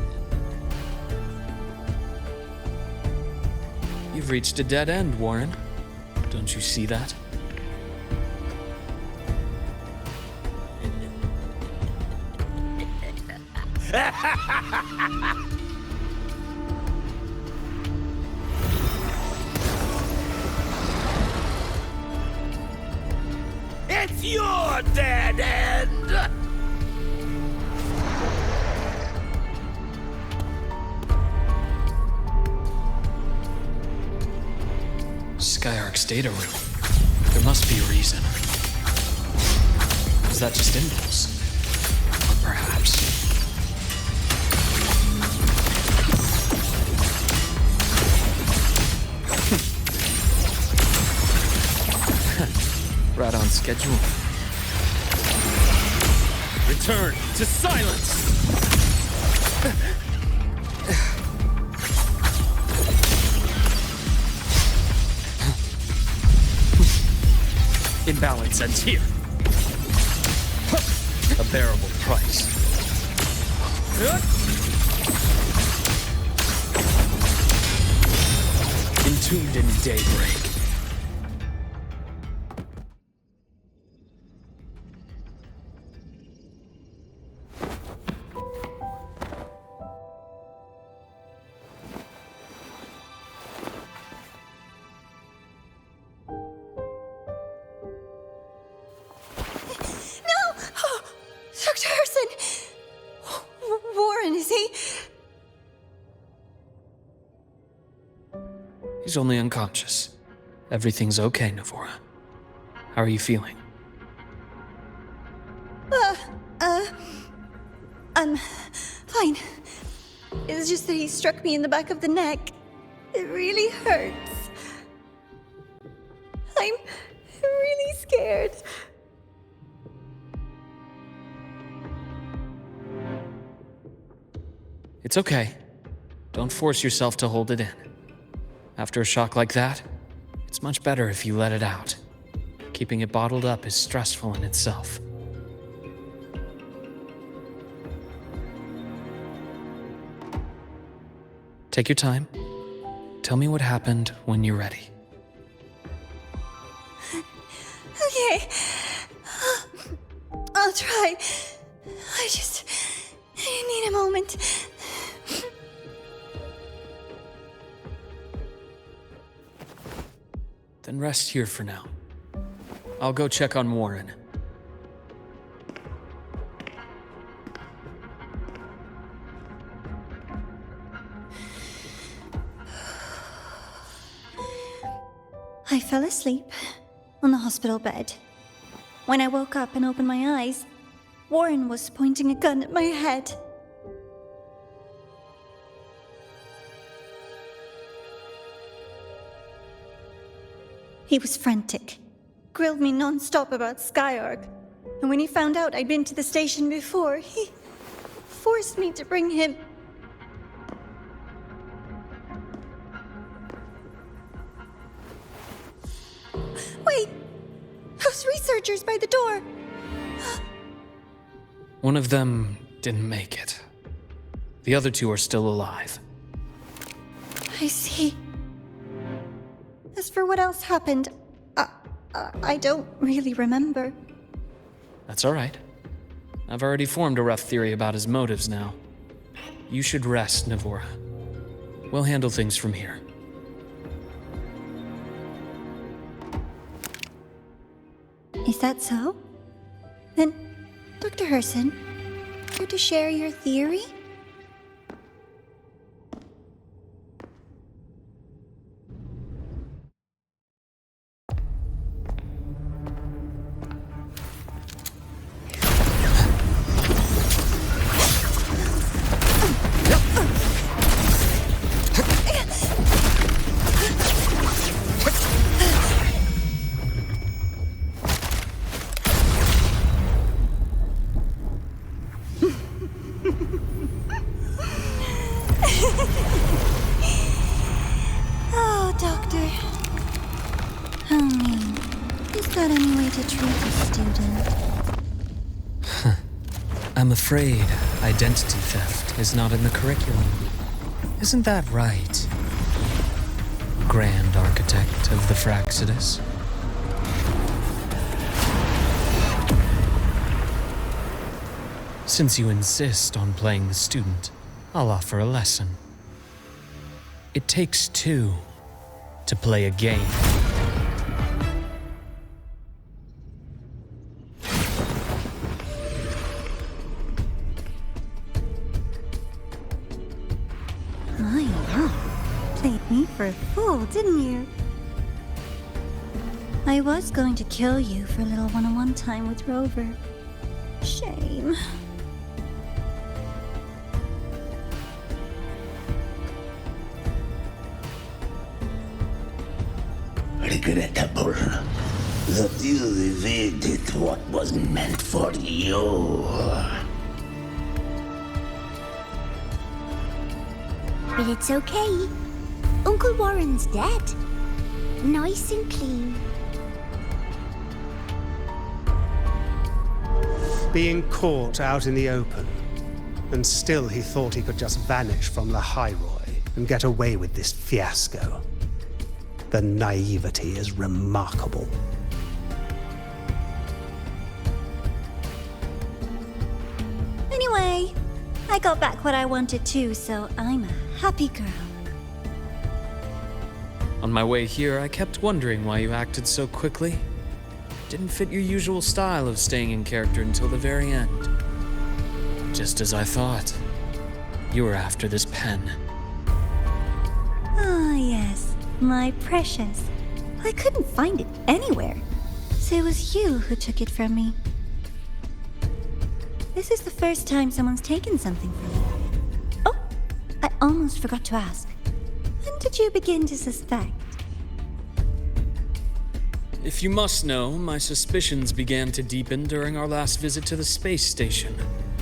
S5: You've reached a dead end, Warren. Don't you see that?
S12: It's It's your dead end!
S5: Skyark's data room. There must be a reason. Is that just impulse? Or perhaps... right on schedule.
S12: Return to silence!
S5: Imbalance ends here. A bearable price. Entombed in daybreak.
S3: Dr. Herson! Warren, is he?
S5: He's only unconscious. Everything's okay, Navora. How are you feeling?
S3: I'm fine. It's just that he struck me in the back of the neck. It really hurts. I'm really scared.
S5: It's okay. Don't force yourself to hold it in. After a shock like that, it's much better if you let it out. Keeping it bottled up is stressful in itself. Take your time. Tell me what happened when you're ready.
S3: Okay. I'll try. I just need a moment.
S5: Then rest here for now. I'll go check on Warren.
S3: I fell asleep on the hospital bed. When I woke up and opened my eyes, Warren was pointing a gun at my head. He was frantic, grilled me non-stop about Skyark, and when he found out I'd been to the station before, he forced me to bring him. Wait! Those researchers by the door!
S5: One of them didn't make it. The other two are still alive.
S3: I see. As for what else happened, I don't really remember.
S5: That's all right. I've already formed a rough theory about his motives now. You should rest, Navora. We'll handle things from here.
S3: Is that so? Then, Dr. Herson, care to share your theory? Oh, Doctor. How mean. Is that any way to treat a student?
S5: I'm afraid identity theft is not in the curriculum. Isn't that right, Grand Architect of the Fraxidus? Since you insist on playing the student, I'll offer a lesson. It takes two to play a game.
S3: for a fool, didn't you? I was going to kill you for a little one-on-one time with Rover. Shame.
S13: Regrettable that you evaded what was meant for you.
S7: But it's okay. Uncle Warren's dead. Nice and clean.
S10: Being caught out in the open, and still he thought he could just vanish from the High Roy and get away with this fiasco. The naivety is remarkable.
S3: Anyway, I got back what I wanted too, so I'm a happy girl.
S5: On my way here, I kept wondering why you acted so quickly. Didn't fit your usual style of staying in character until the very end. Just as I thought. You were after this pen.
S3: Ah, yes, my precious. I couldn't find it anywhere, so it was you who took it from me. This is the first time someone's taken something from me. Oh, I almost forgot to ask. When did you begin to suspect?
S5: If you must know, my suspicions began to deepen during our last visit to the space station,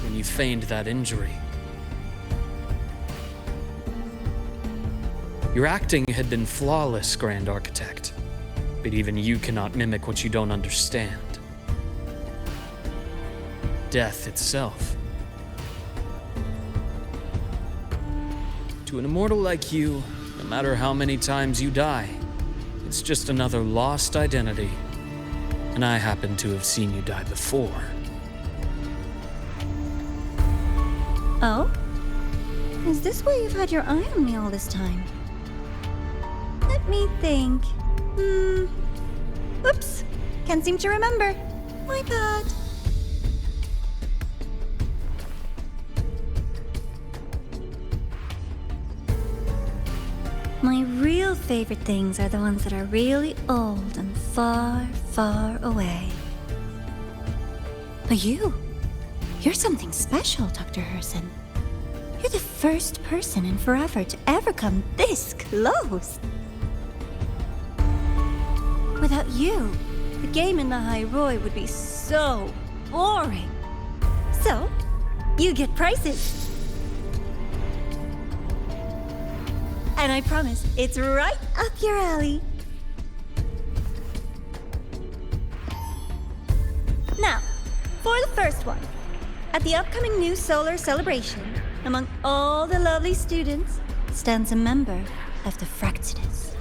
S5: when you feigned that injury. Your acting had been flawless, Grand Architect, but even you cannot mimic what you don't understand. Death itself. To an immortal like you, no matter how many times you die, it's just another lost identity. And I happen to have seen you die before.
S3: Oh? Is this why you've had your eye on me all this time? Let me think. Whoops. Can't seem to remember. My bad. My real favorite things are the ones that are really old and far, far away. But you're something special, Dr. Herson. You're the first person in forever to ever come this close. Without you, the game in the High Roy would be so boring. So, you get prizes. And I promise, it's right up your alley. Now, for the first one. At the upcoming new solar celebration, among all the lovely students, stands a member of the Fractidus.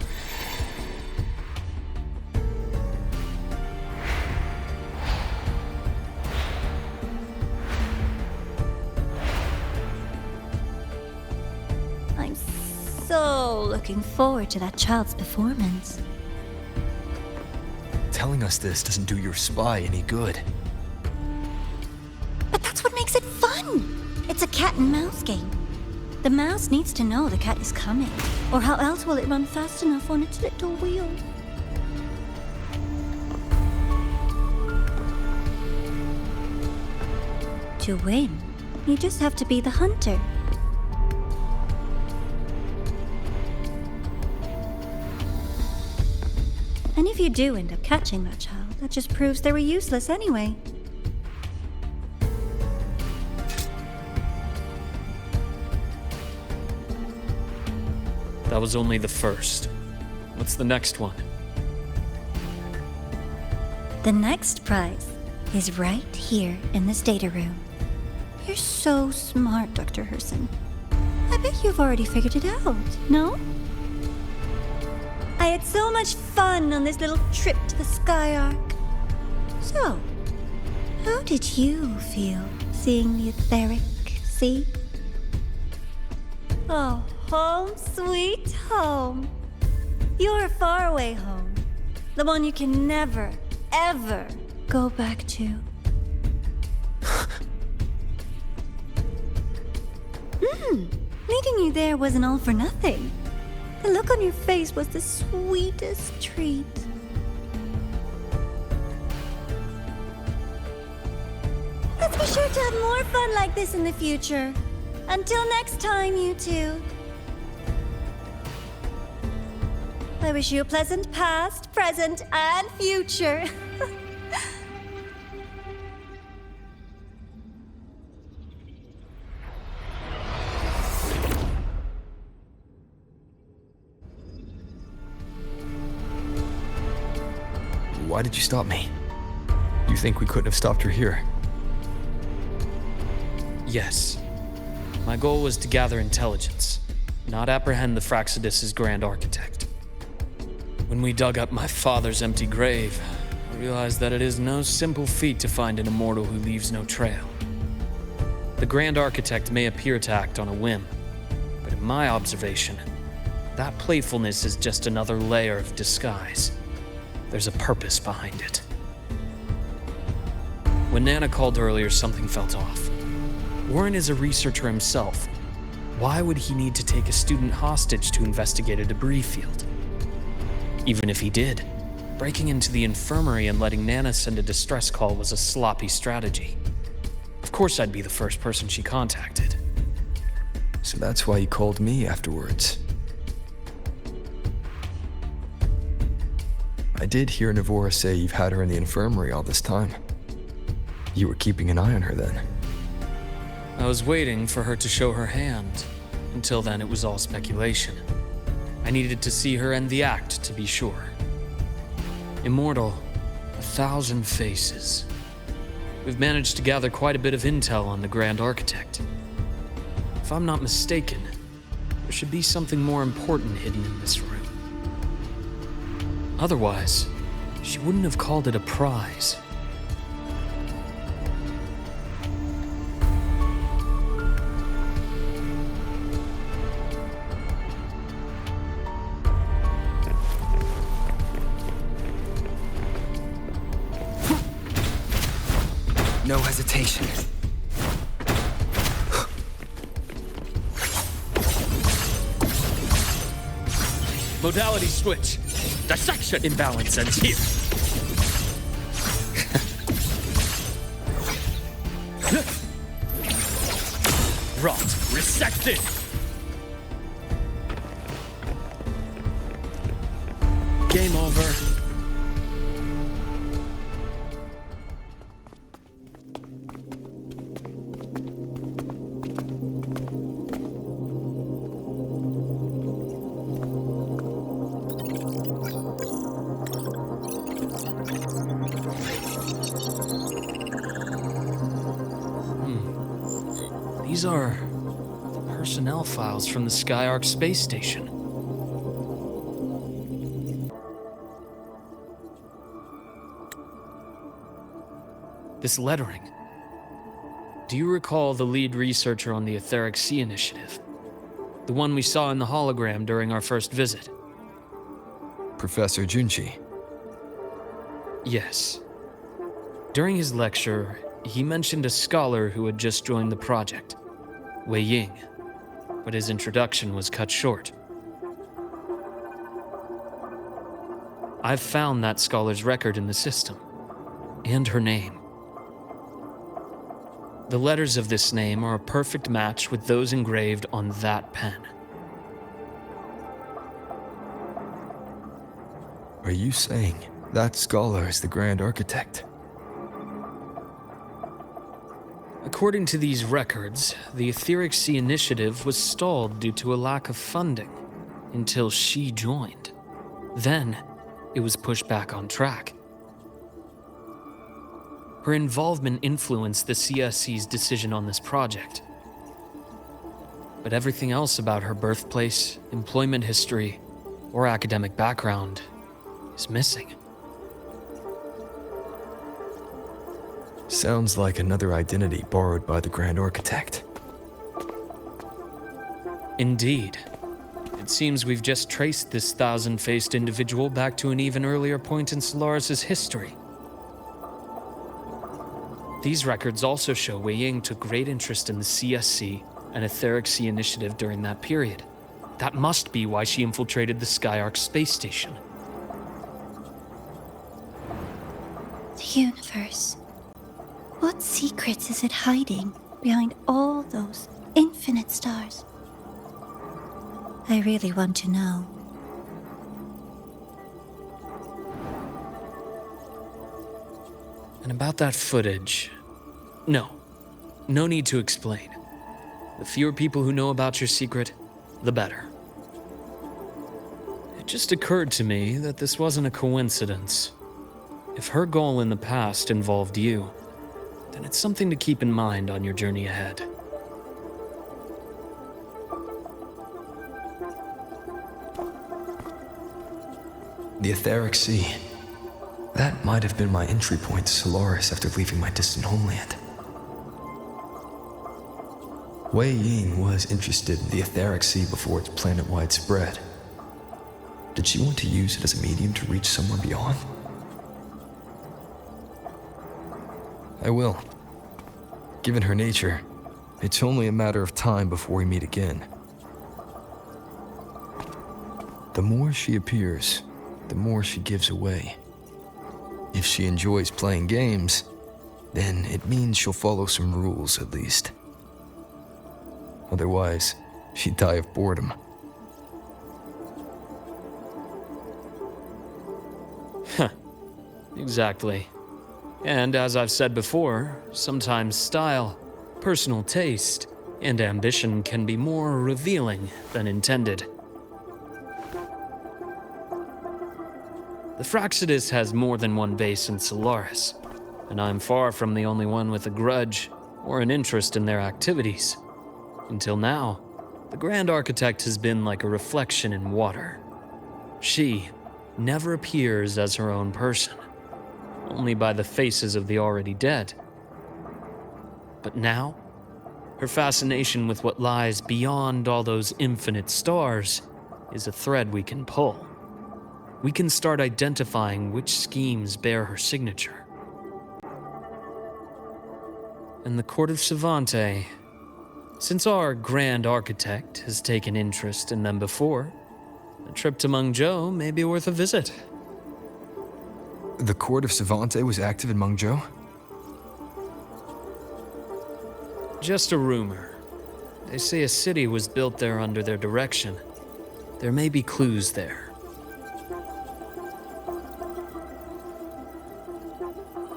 S3: I'm so looking forward to that child's performance.
S4: Telling us this doesn't do your spy any good.
S3: But that's what makes it fun! It's a cat and mouse game. The mouse needs to know the cat is coming, or how else will it run fast enough on its little wheel? To win, you just have to be the hunter. And if you do end up catching that child, that just proves they were useless anyway.
S5: That was only the first. What's the next one?
S3: The next prize is right here in this data room. You're so smart, Dr. Herson. I bet you've already figured it out, no? I had so much fun on this little trip to the Sky Arc. So, how did you feel seeing the etheric sea? Oh, home sweet home. Your faraway home. The one you can never, ever go back to. Meeting you there wasn't all for nothing. The look on your face was the sweetest treat. Let's be sure to have more fun like this in the future. Until next time, you two. I wish you a pleasant past, present, and future.
S4: Why did you stop me? You think we couldn't have stopped her here?
S5: Yes. My goal was to gather intelligence, not apprehend the Fraxidus' grand architect. When we dug up my father's empty grave, I realized that it is no simple feat to find an immortal who leaves no trail. The grand architect may appear to act on a whim, but in my observation, that playfulness is just another layer of disguise. There's a purpose behind it. When Nana called earlier, something felt off. Warren is a researcher himself. Why would he need to take a student hostage to investigate a debris field? Even if he did, breaking into the infirmary and letting Nana send a distress call was a sloppy strategy. Of course I'd be the first person she contacted.
S4: So that's why you called me afterwards. I did hear Navora say you've had her in the infirmary all this time. You were keeping an eye on her then.
S5: I was waiting for her to show her hand. Until then, it was all speculation. I needed to see her end the act to be sure. Immortal, 1,000 faces. We've managed to gather quite a bit of intel on the Grand Architect. If I'm not mistaken, there should be something more important hidden in this room. Otherwise, she wouldn't have called it a prize.
S14: No hesitation.
S5: Modality switch. Dissection imbalance ends here. Rot resected. Game over. These are the personnel files from the Skyark space station. This lettering. Do you recall the lead researcher on the Etheric Sea Initiative? The one we saw in the hologram during our first visit?
S4: Professor Junchi.
S5: Yes. During his lecture, he mentioned a scholar who had just joined the project, Wei Ying, but his introduction was cut short. I've found that scholar's record in the system, and her name. The letters of this name are a perfect match with those engraved on that pen.
S4: Are you saying that scholar is the Grand Architect?
S5: According to these records, the Etheric Sea Initiative was stalled due to a lack of funding until she joined. Then, it was pushed back on track. Her involvement influenced the CSC's decision on this project. But everything else about her birthplace, employment history, or academic background is missing.
S4: Sounds like another identity borrowed by the Grand Architect.
S5: Indeed. It seems we've just traced this 1,000-faced individual back to an even earlier point in Solaris' history. These records also show Wei Ying took great interest in the CSC and Etheric Sea Initiative during that period. That must be why she infiltrated the Skyark space station.
S3: The universe. What secrets is it hiding behind all those infinite stars? I really want to know.
S5: And about that footage... No need to explain. The fewer people who know about your secret, the better. It just occurred to me that this wasn't a coincidence. If her goal in the past involved you, then it's something to keep in mind on your journey ahead.
S4: The Etheric Sea. That might have been my entry point to Solaris after leaving my distant homeland. Wei Ying was interested in the Etheric Sea before its planet-wide spread. Did she want to use it as a medium to reach somewhere beyond? I will. Given her nature, it's only a matter of time before we meet again. The more she appears, the more she gives away. If she enjoys playing games, then it means she'll follow some rules at least. Otherwise, she'd die of boredom.
S5: Exactly. And as I've said before, sometimes style, personal taste, and ambition can be more revealing than intended. The Fraxidus has more than one base in Solaris, and I'm far from the only one with a grudge or an interest in their activities. Until now, the Grand Architect has been like a reflection in water. She never appears as her own person, only by the faces of the already dead. But now, her fascination with what lies beyond all those infinite stars is a thread we can pull. We can start identifying which schemes bear her signature. And the Court of Savante, since our Grand Architect has taken interest in them before, a trip to Mengzhou may be worth a visit.
S4: The Court of Savante was active in Mengzhou?
S5: Just a rumor. They say a city was built there under their direction. There may be clues there.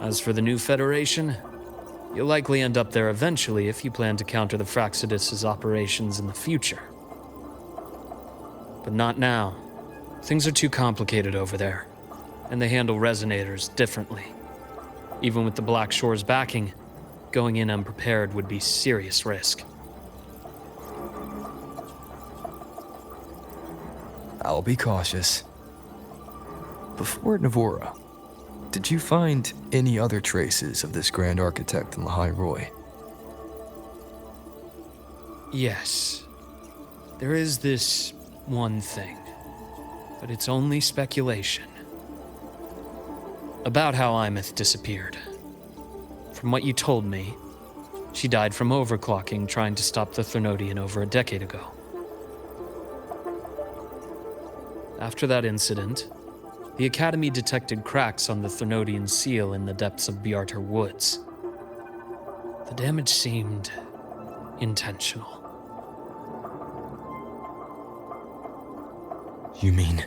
S5: As for the new Federation, you'll likely end up there eventually if you plan to counter the Fraxidus' operations in the future. But not now. Things are too complicated over there, and they handle resonators differently. Even with the Black Shore's backing, going in unprepared would be serious risk.
S4: I'll be cautious. Before Navora, did you find any other traces of this Grand Architect in Lahai Roy?
S5: Yes. There is this one thing, but it's only speculation. About how Imeth disappeared. From what you told me, she died from overclocking trying to stop the Thernodian over a decade ago. After that incident, the Academy detected cracks on the Thernodian seal in the depths of Biarter Woods. The damage seemed intentional.
S4: You mean?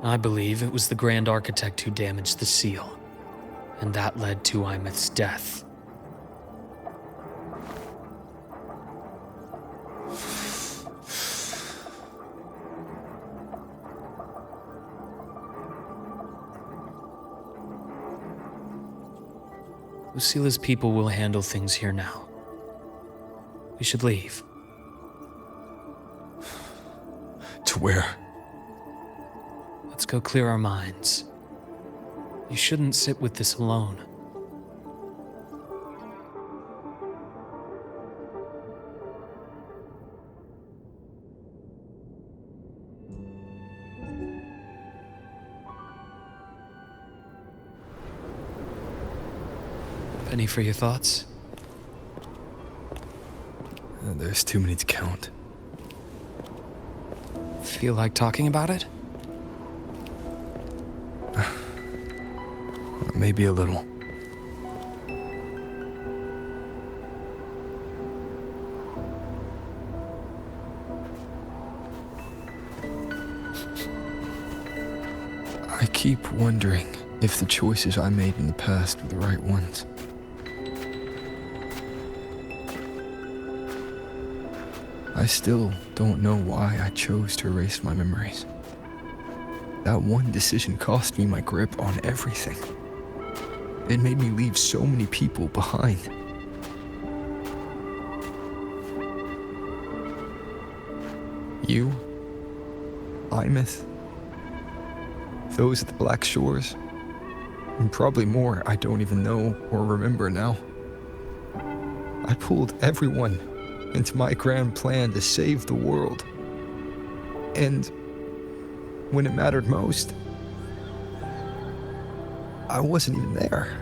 S5: I believe it was the Grand Architect who damaged the seal, and that led to Imeth's death. Lucila's people will handle things here now. We should leave.
S4: To where?
S5: Let's go clear our minds. You shouldn't sit with this alone. Penny for your thoughts?
S4: There's too many to count.
S5: Feel like talking about it?
S4: Maybe a little. I keep wondering if the choices I made in the past were the right ones. I still don't know why I chose to erase my memories. That one decision cost me my grip on everything. It made me leave so many people behind. You, Imeth, those at the Black Shores, and probably more I don't even know or remember now. I pulled everyone into my grand plan to save the world. And when it mattered most, I wasn't even there.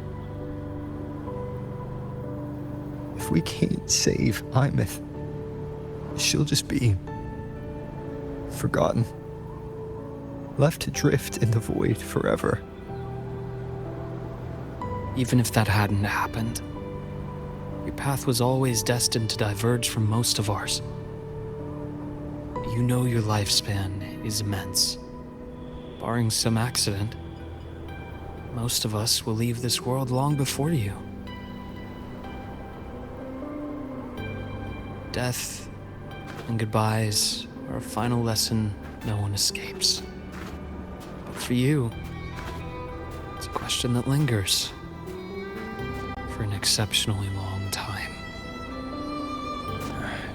S4: If we can't save Imeth, she'll just be forgotten, left to drift in the void forever.
S5: Even if that hadn't happened, your path was always destined to diverge from most of ours. You know your lifespan is immense. Barring some accident, most of us will leave this world long before you. Death and goodbyes are a final lesson no one escapes. But for you, it's a question that lingers for an exceptionally long time.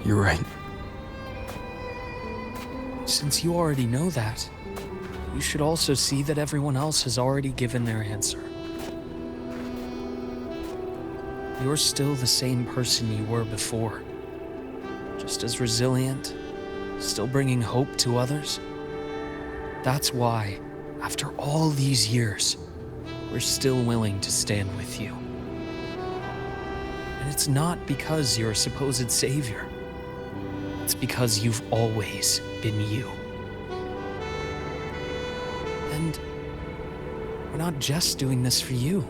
S4: You're right.
S5: Since you already know that, you should also see that everyone else has already given their answer. You're still the same person you were before. Just as resilient, still bringing hope to others. That's why, after all these years, we're still willing to stand with you. And it's not because you're a supposed savior. It's because you've always been you. And we're not just doing this for you.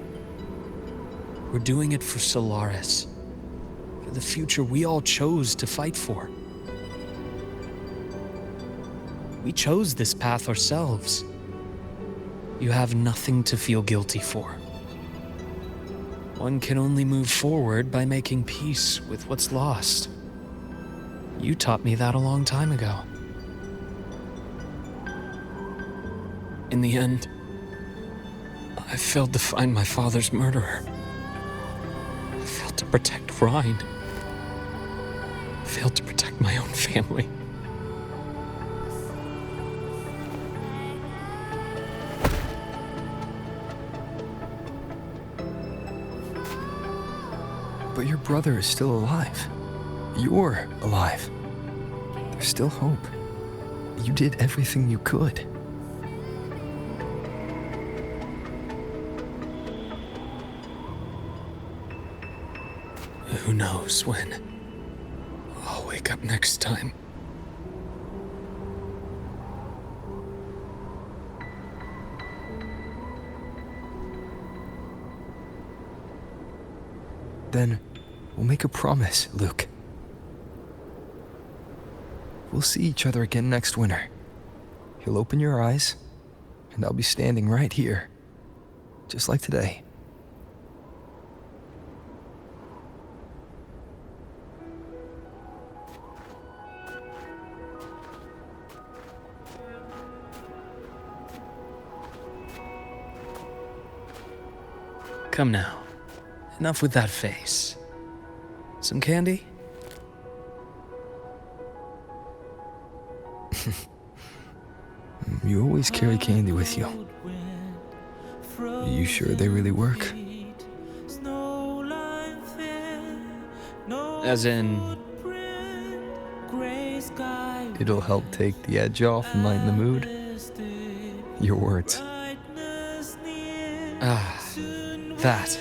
S5: We're doing it for Solaris. For the future we all chose to fight for. We chose this path ourselves. You have nothing to feel guilty for. One can only move forward by making peace with what's lost. You taught me that a long time ago. In the end, I failed to find my father's murderer. I failed to protect Rhine. I failed to protect my own family.
S4: But your brother is still alive. You're alive. There's still hope. You did everything you could.
S5: Who knows when I'll wake up next time.
S4: Then we'll make a promise, Luke. We'll see each other again next winter. You'll open your eyes, and I'll be standing right here, just like today.
S5: Come now. Enough with that face. Some candy?
S4: You always carry candy with you. Are you sure they really work?
S5: As in...
S4: It'll help take the edge off and lighten the mood? Your words.
S5: Ah, that.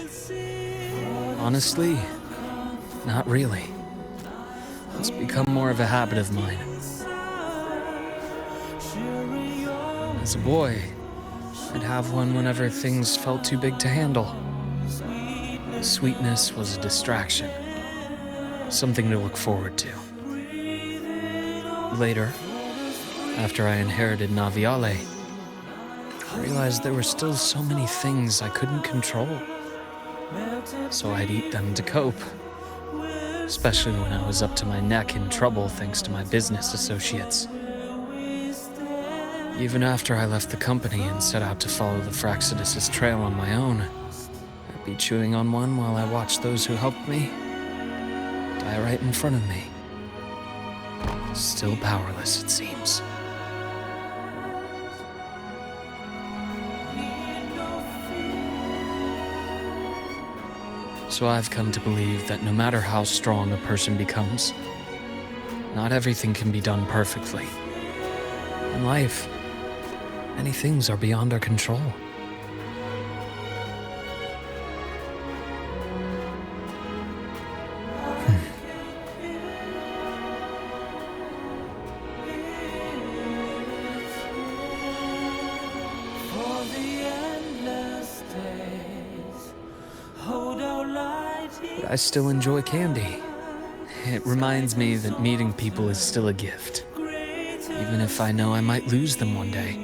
S5: Honestly, not really. It's become more of a habit of mine. As a boy, I'd have one whenever things felt too big to handle. The sweetness was a distraction, something to look forward to. Later, after I inherited Naviale, I realized there were still so many things I couldn't control. So I'd eat them to cope, especially when I was up to my neck in trouble thanks to my business associates. Even after I left the company and set out to follow the Fraxidus' trail on my own, I'd be chewing on one while I watched those who helped me die right in front of me. Still powerless, it seems. So I've come to believe that no matter how strong a person becomes, not everything can be done perfectly. In life, many things are beyond our control. But I still enjoy candy. It reminds me that meeting people is still a gift, even if I know I might lose them one day.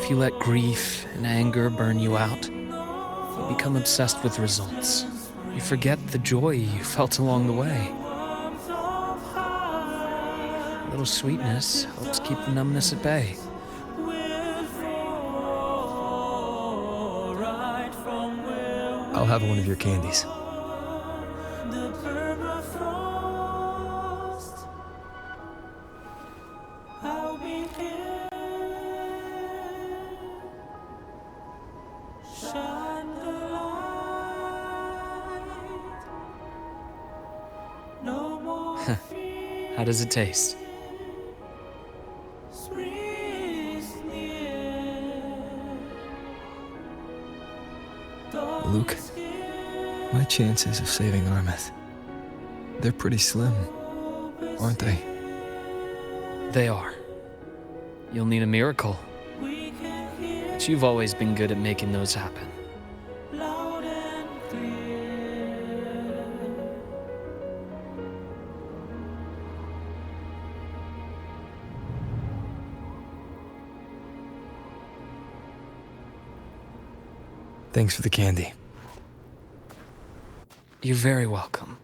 S5: If you let grief and anger burn you out, you become obsessed with results. You forget the joy you felt along the way. A little sweetness helps keep the numbness at bay.
S4: I'll have one of your candies.
S5: How does it taste?
S4: Luke, my chances of saving Armeth, they're pretty slim, aren't they?
S5: They are. You'll need a miracle. But you've always been good at making those happen.
S4: Thanks for the candy.
S5: You're very welcome.